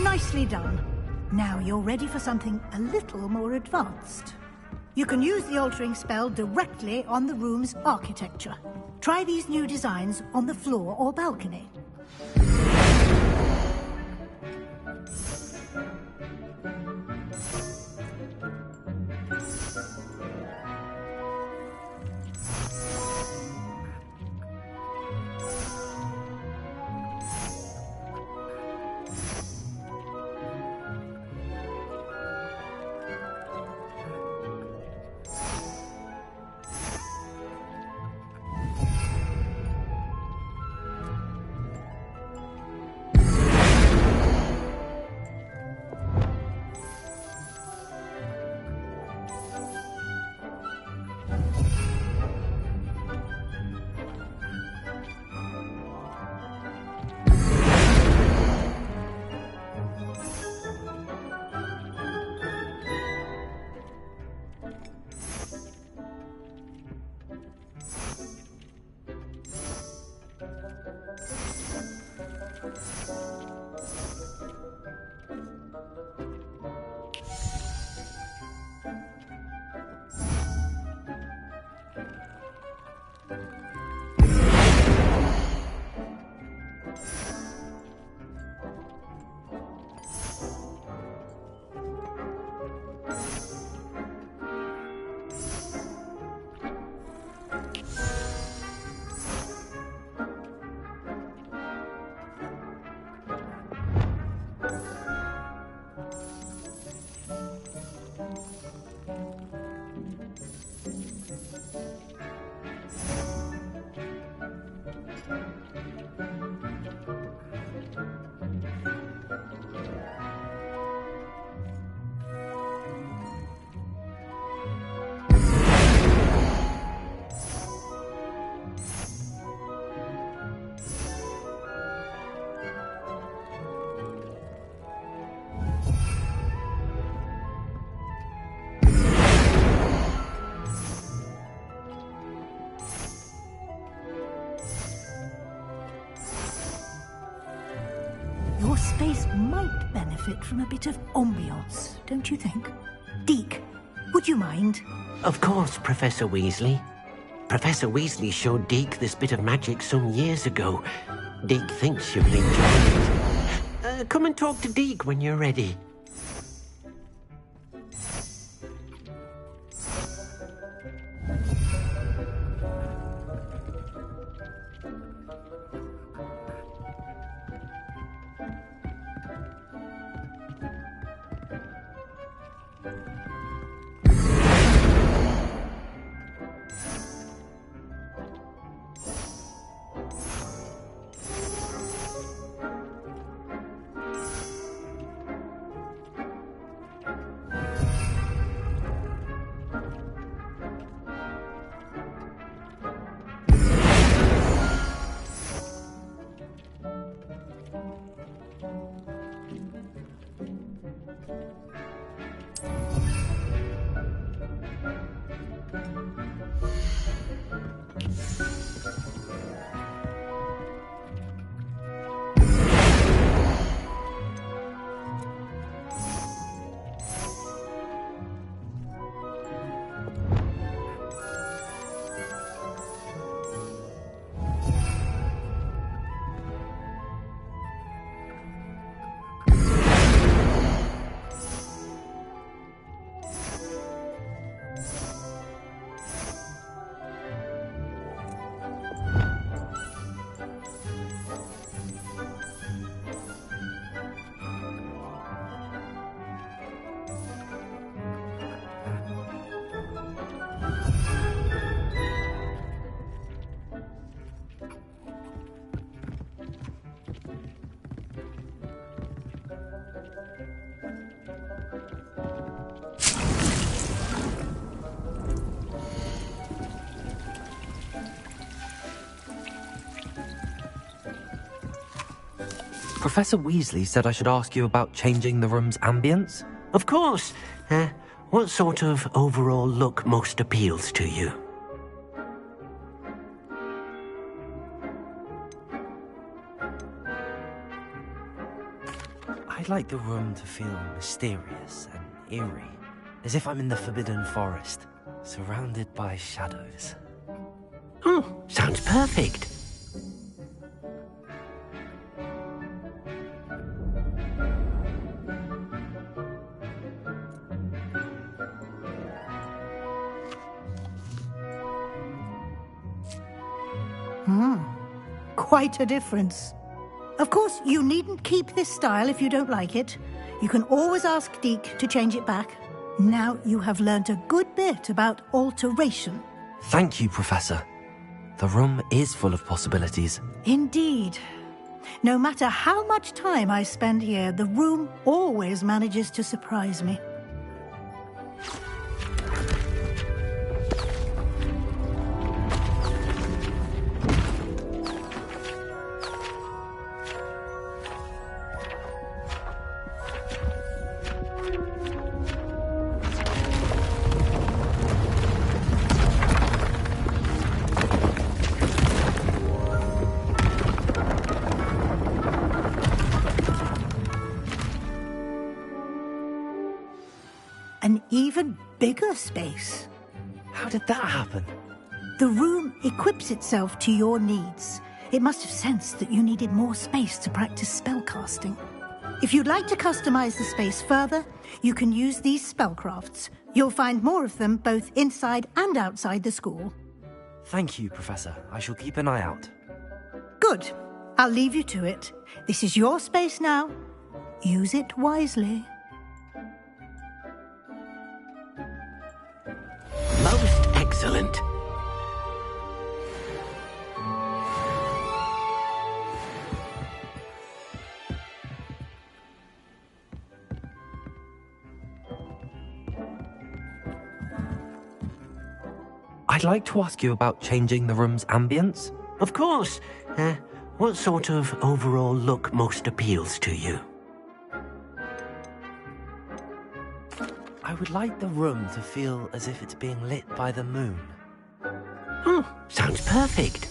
Nicely done. Now you're ready for something a little more advanced. You can use the altering spell directly on the room's architecture. Try these new designs on the floor or balcony. Your space might benefit from a bit of ambiance, don't you think? Deke, would you mind? Of course, Professor Weasley. Professor Weasley showed Deke this bit of magic some years ago. Deke thinks you'll enjoy it. Come and talk to Deke when you're ready. Professor Weasley said I should ask you about changing the room's ambience? Of course. What sort of overall look most appeals to you? I'd like the room to feel mysterious and eerie, as if I'm in the Forbidden Forest, surrounded by shadows. Oh, sounds perfect. Quite a difference. Of course, you needn't keep this style if you don't like it. You can always ask Deke to change it back. Now you have learnt a good bit about alteration. Thank you, Professor. The room is full of possibilities. Indeed. No matter how much time I spend here, the room always manages to surprise me. An even bigger space. How did that happen? The room equips itself to your needs. It must have sensed that you needed more space to practice spellcasting. If you'd like to customize the space further, you can use these spellcrafts. You'll find more of them both inside and outside the school. Thank you, Professor. I shall keep an eye out. Good. I'll leave you to it. This is your space now. Use it wisely. Most excellent. I'd like to ask you about changing the room's ambience. Of course. What sort of overall look most appeals to you? I would like the room to feel as if it's being lit by the moon. Oh, sounds perfect.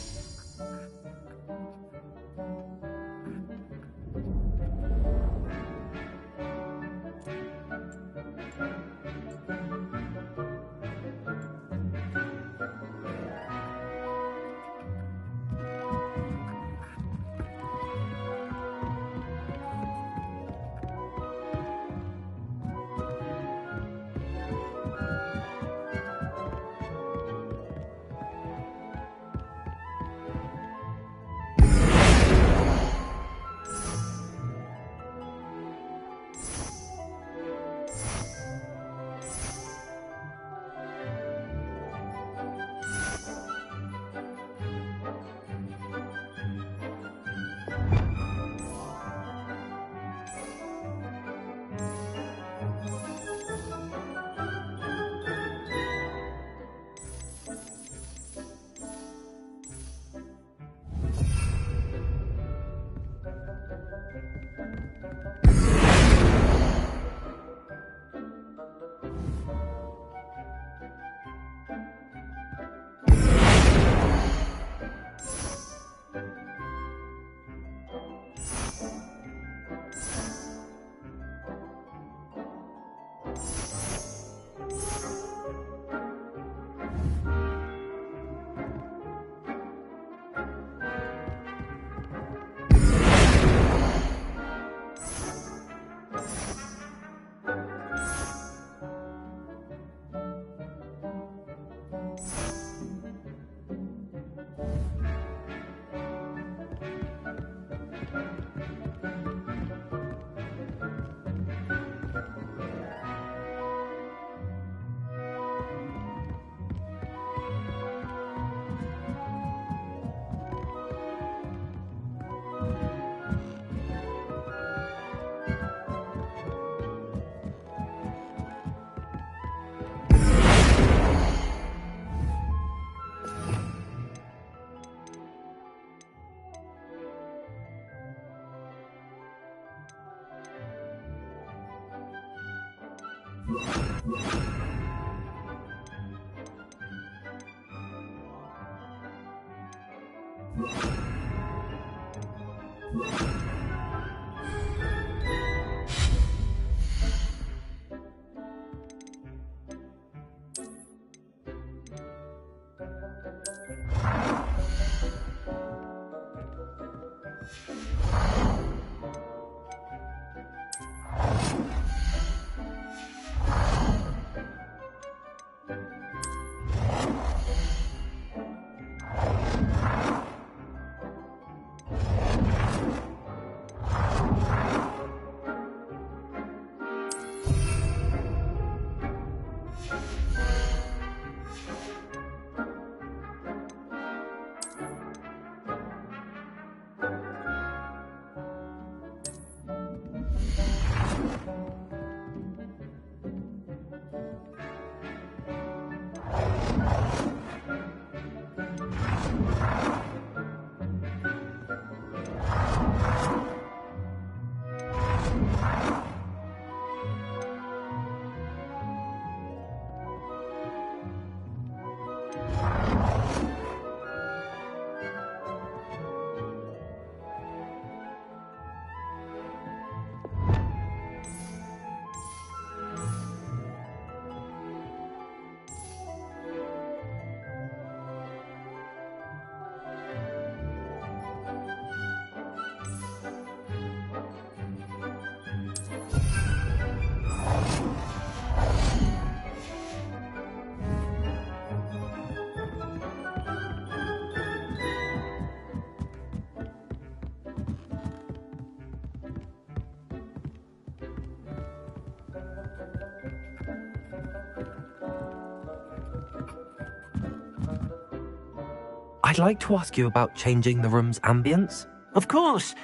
I'd like to ask you about changing the room's ambience. Of course.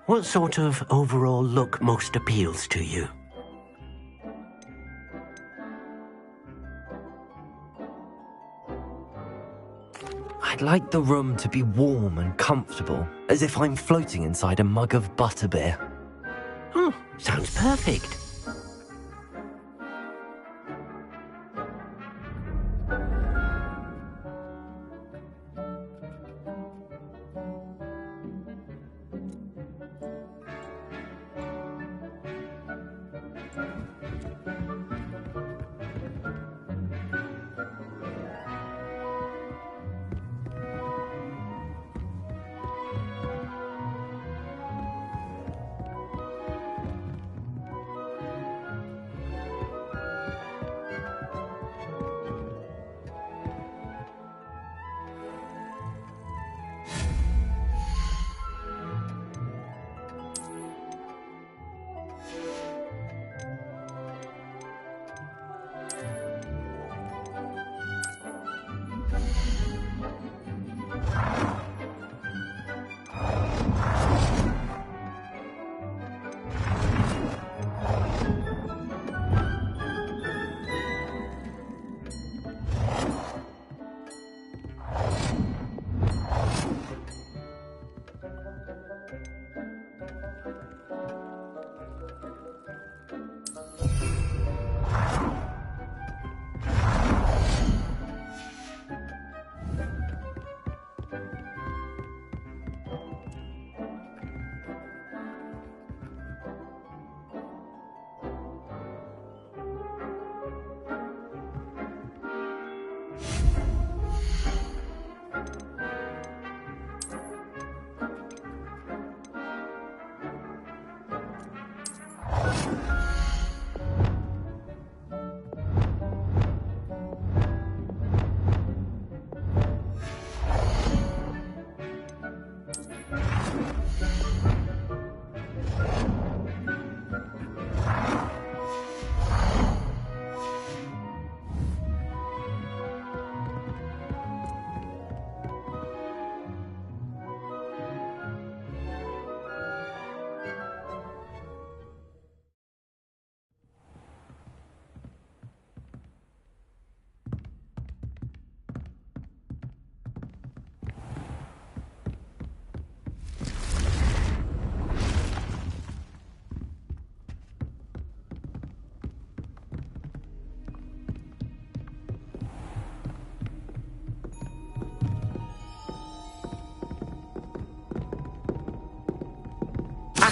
What sort of overall look most appeals to you? I'd like the room to be warm and comfortable, as if I'm floating inside a mug of butterbeer. Sounds perfect.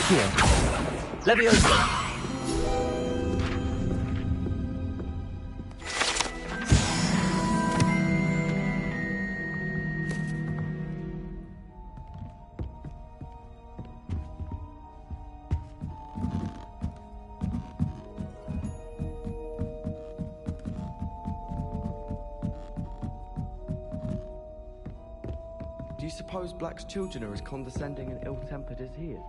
Accio. Leviosa. Do you suppose Black's children are as condescending and ill-tempered as he is?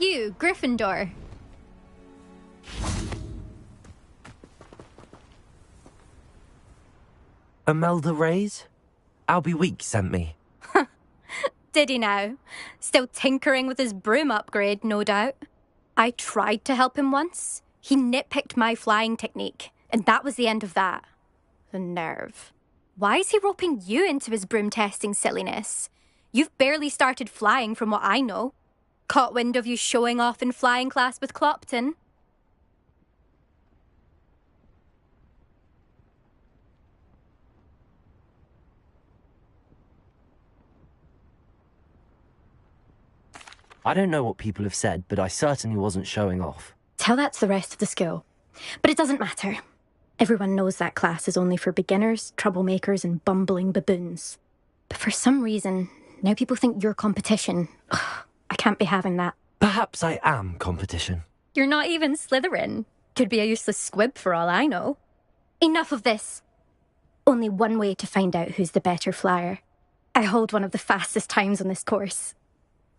Hey you, Gryffindor. Imelda Reyes? Albie Weeks sent me. Did he now? Still tinkering with his broom upgrade, no doubt. I tried to help him once. He nitpicked my flying technique, and that was the end of that. The nerve. Why is he roping you into his broom testing silliness? You've barely started flying from what I know. Caught wind of you showing off in flying class with Clopton. I don't know what people have said, but I certainly wasn't showing off. Tell that to the rest of the school. But it doesn't matter. Everyone knows that class is only for beginners, troublemakers, and bumbling baboons. But for some reason, now people think you're competition. Ugh, I can't be having that. Perhaps I am competition. You're not even Slytherin. Could be a useless squib for all I know. Enough of this. Only one way to find out who's the better flyer. I hold one of the fastest times on this course.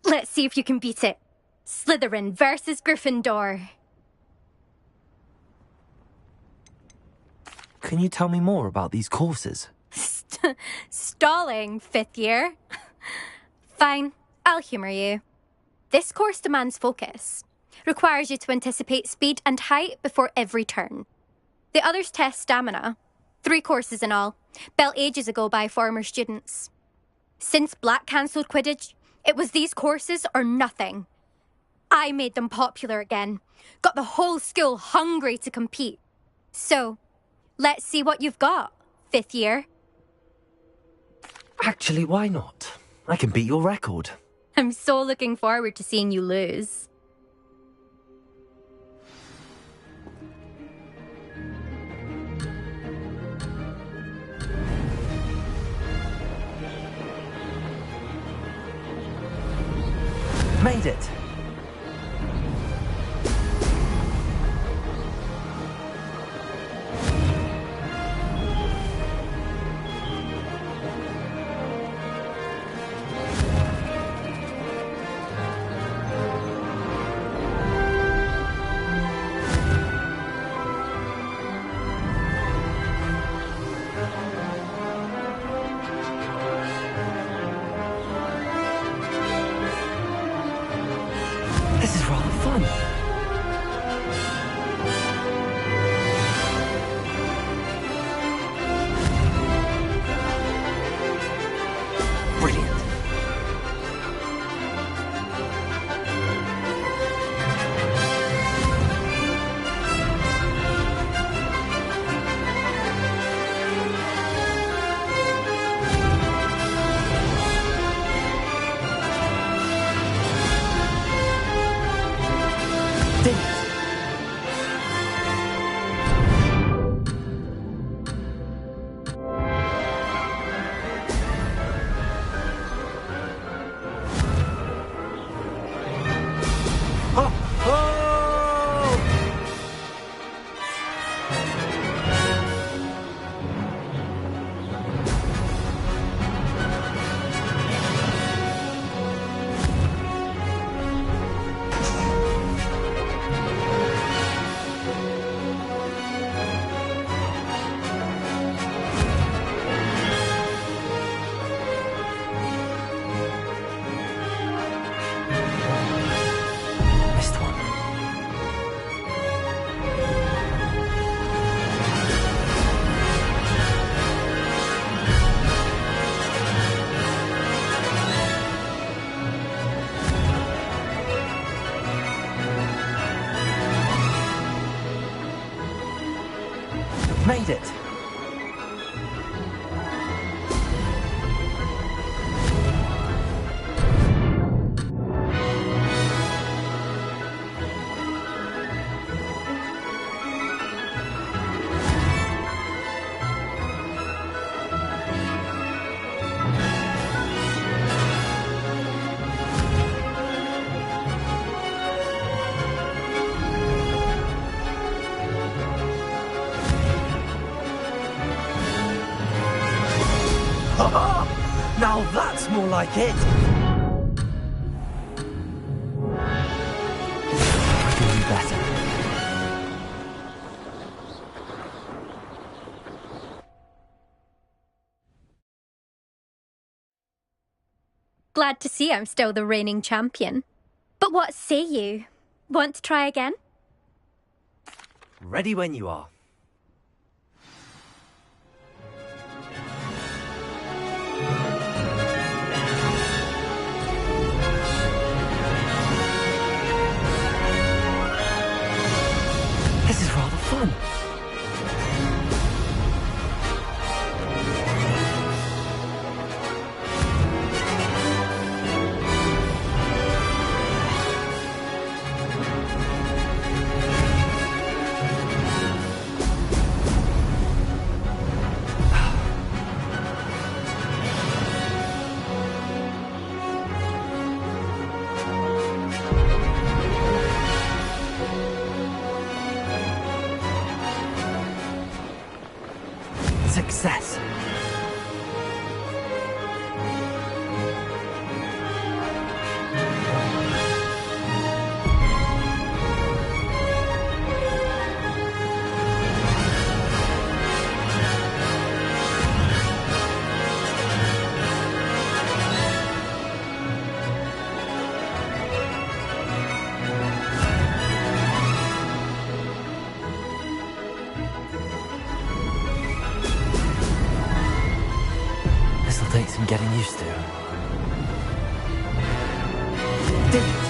Let's see if you can beat it. Slytherin versus Gryffindor. Can you tell me more about these courses? Stalling, 5th year. Fine, I'll humour you. This course demands focus. Requires you to anticipate speed and height before every turn. The others test stamina. 3 courses in all, built ages ago by former students. Since Black cancelled Quidditch, it was these courses or nothing. I made them popular again. Got the whole school hungry to compete. So, let's see what you've got, 5th year. Actually, why not? I can beat your record. I'm so looking forward to seeing you lose. Made it! This is rather fun. Brilliant. Made it! Now that's more like it! Glad to see I'm still the reigning champion. But what say you? Want to try again? Ready when you are. This is rather fun. Success. This'll take some getting used to. Did it!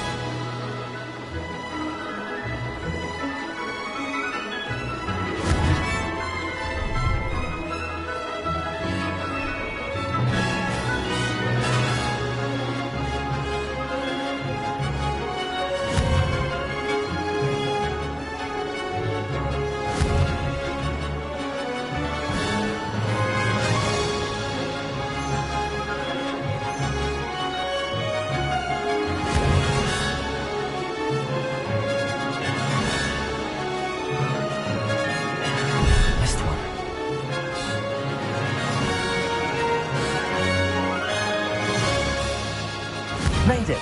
Made it!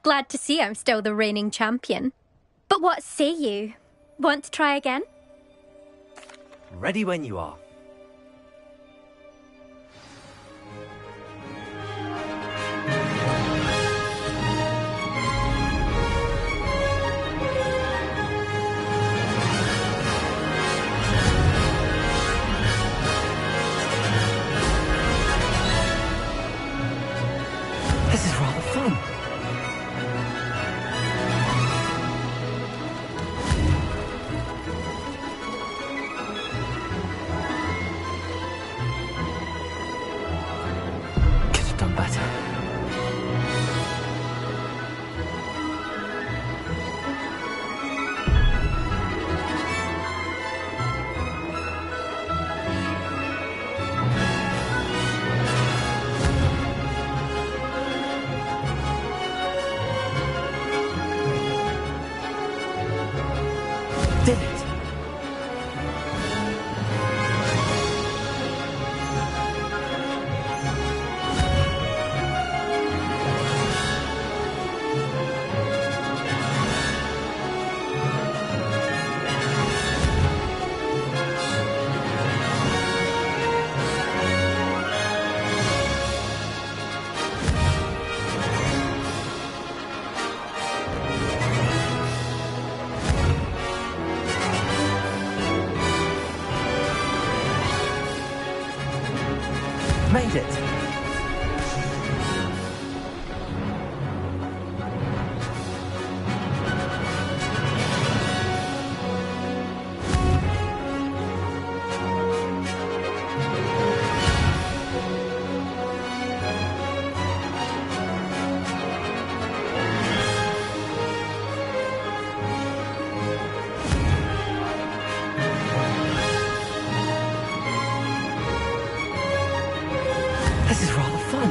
Glad to see I'm still the reigning champion. But what say you? Want to try again? Ready when you are. This is rather fun. Could have done better. Did it! Made it! This is rather fun.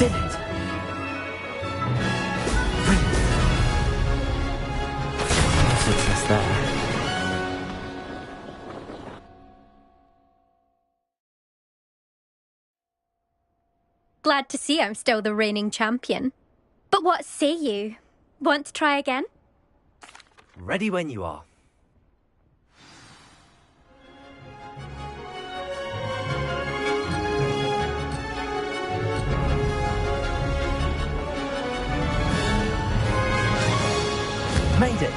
Did it! Success there. Glad to see I'm still the reigning champion. But what say you? Want to try again? Ready when you are. Made it!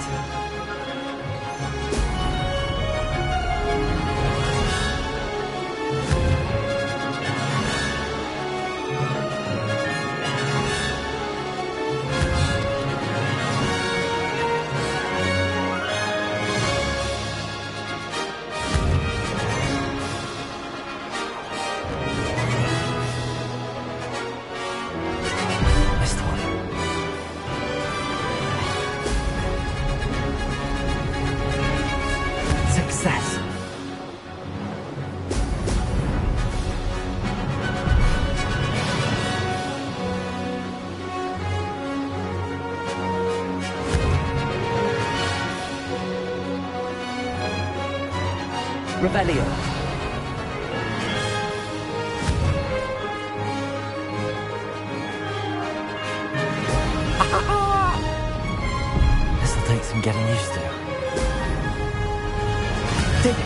Missed one. Success. Rebellion. This'll take some getting used to. Did it!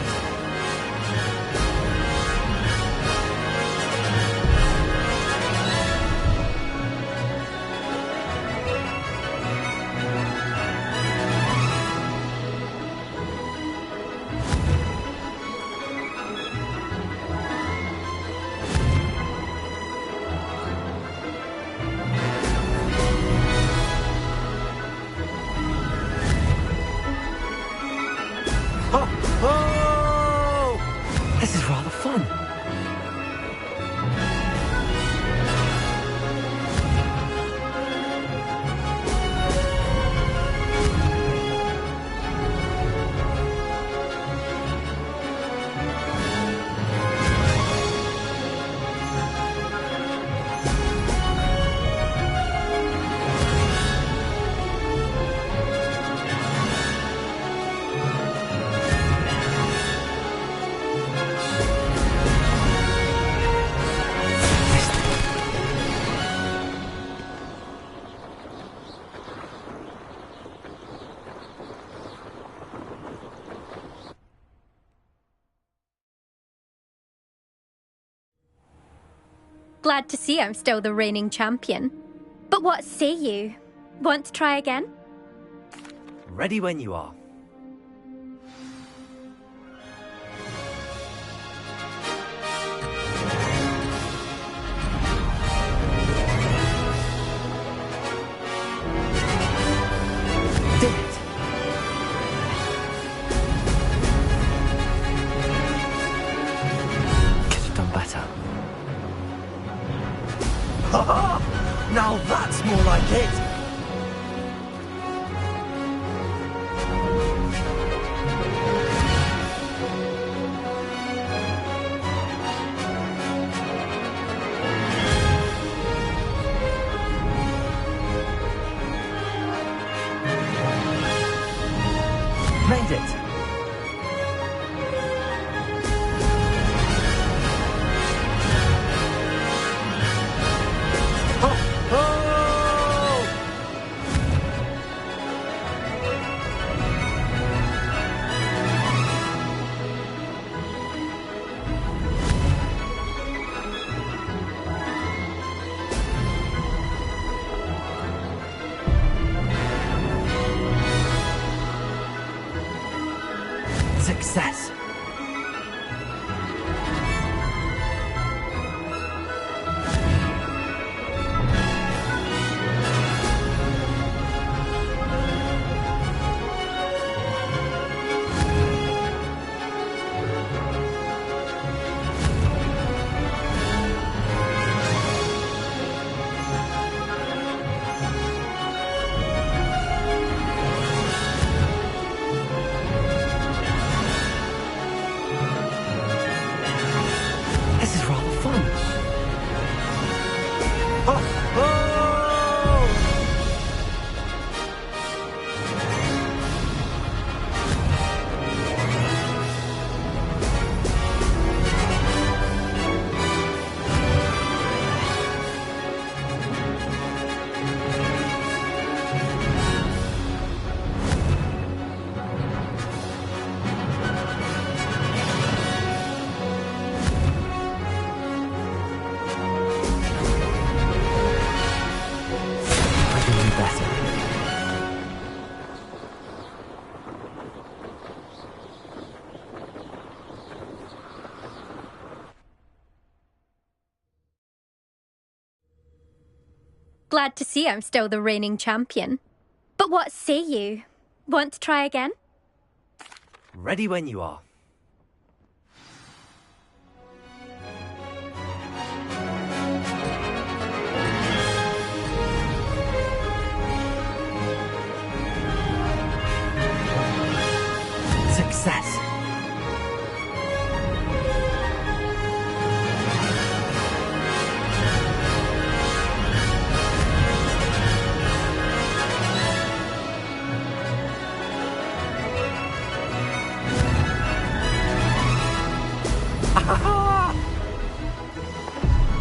This is rather fun. Glad to see I'm still the reigning champion. But what say you? Want to try again? Ready when you are. Did it! Could have done better. Now that's more like it! Made it! Glad to see I'm still the reigning champion. But what say you? Want to try again? Ready when you are. Success!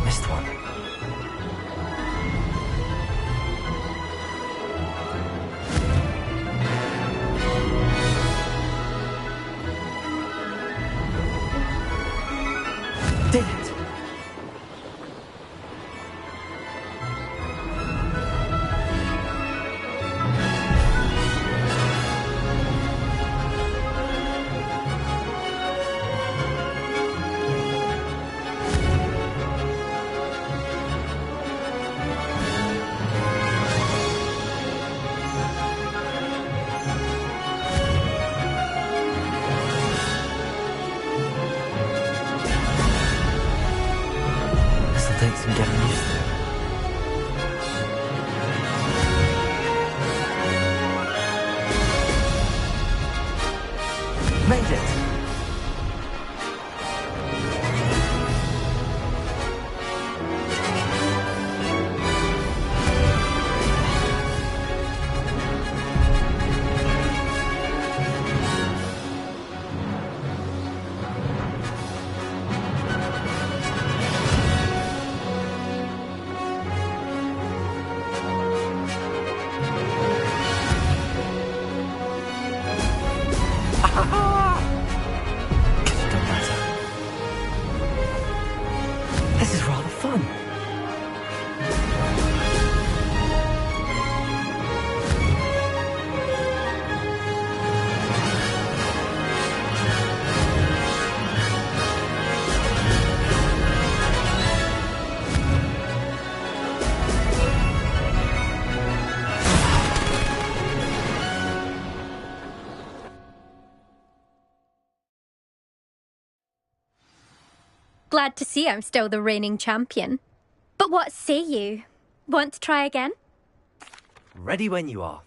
Missed one. Did it! This'll take some getting used to. Made it! Could have done better. This is rather fun. Glad to see I'm still the reigning champion. But what say you? Want to try again? Ready when you are.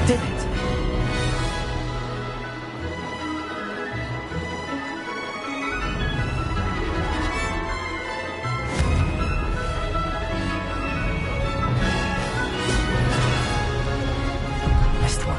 Did it! Missed one.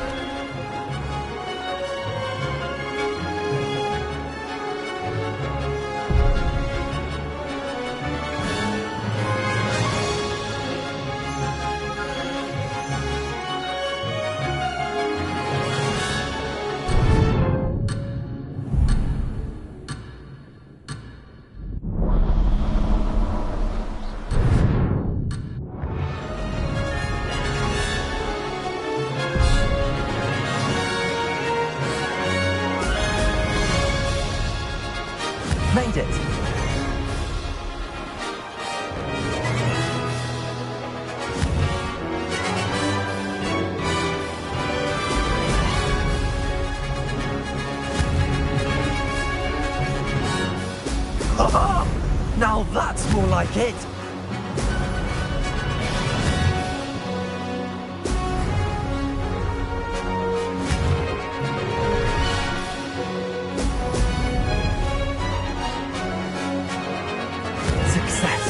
Made it! Now that's more like it! Success!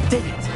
Did it!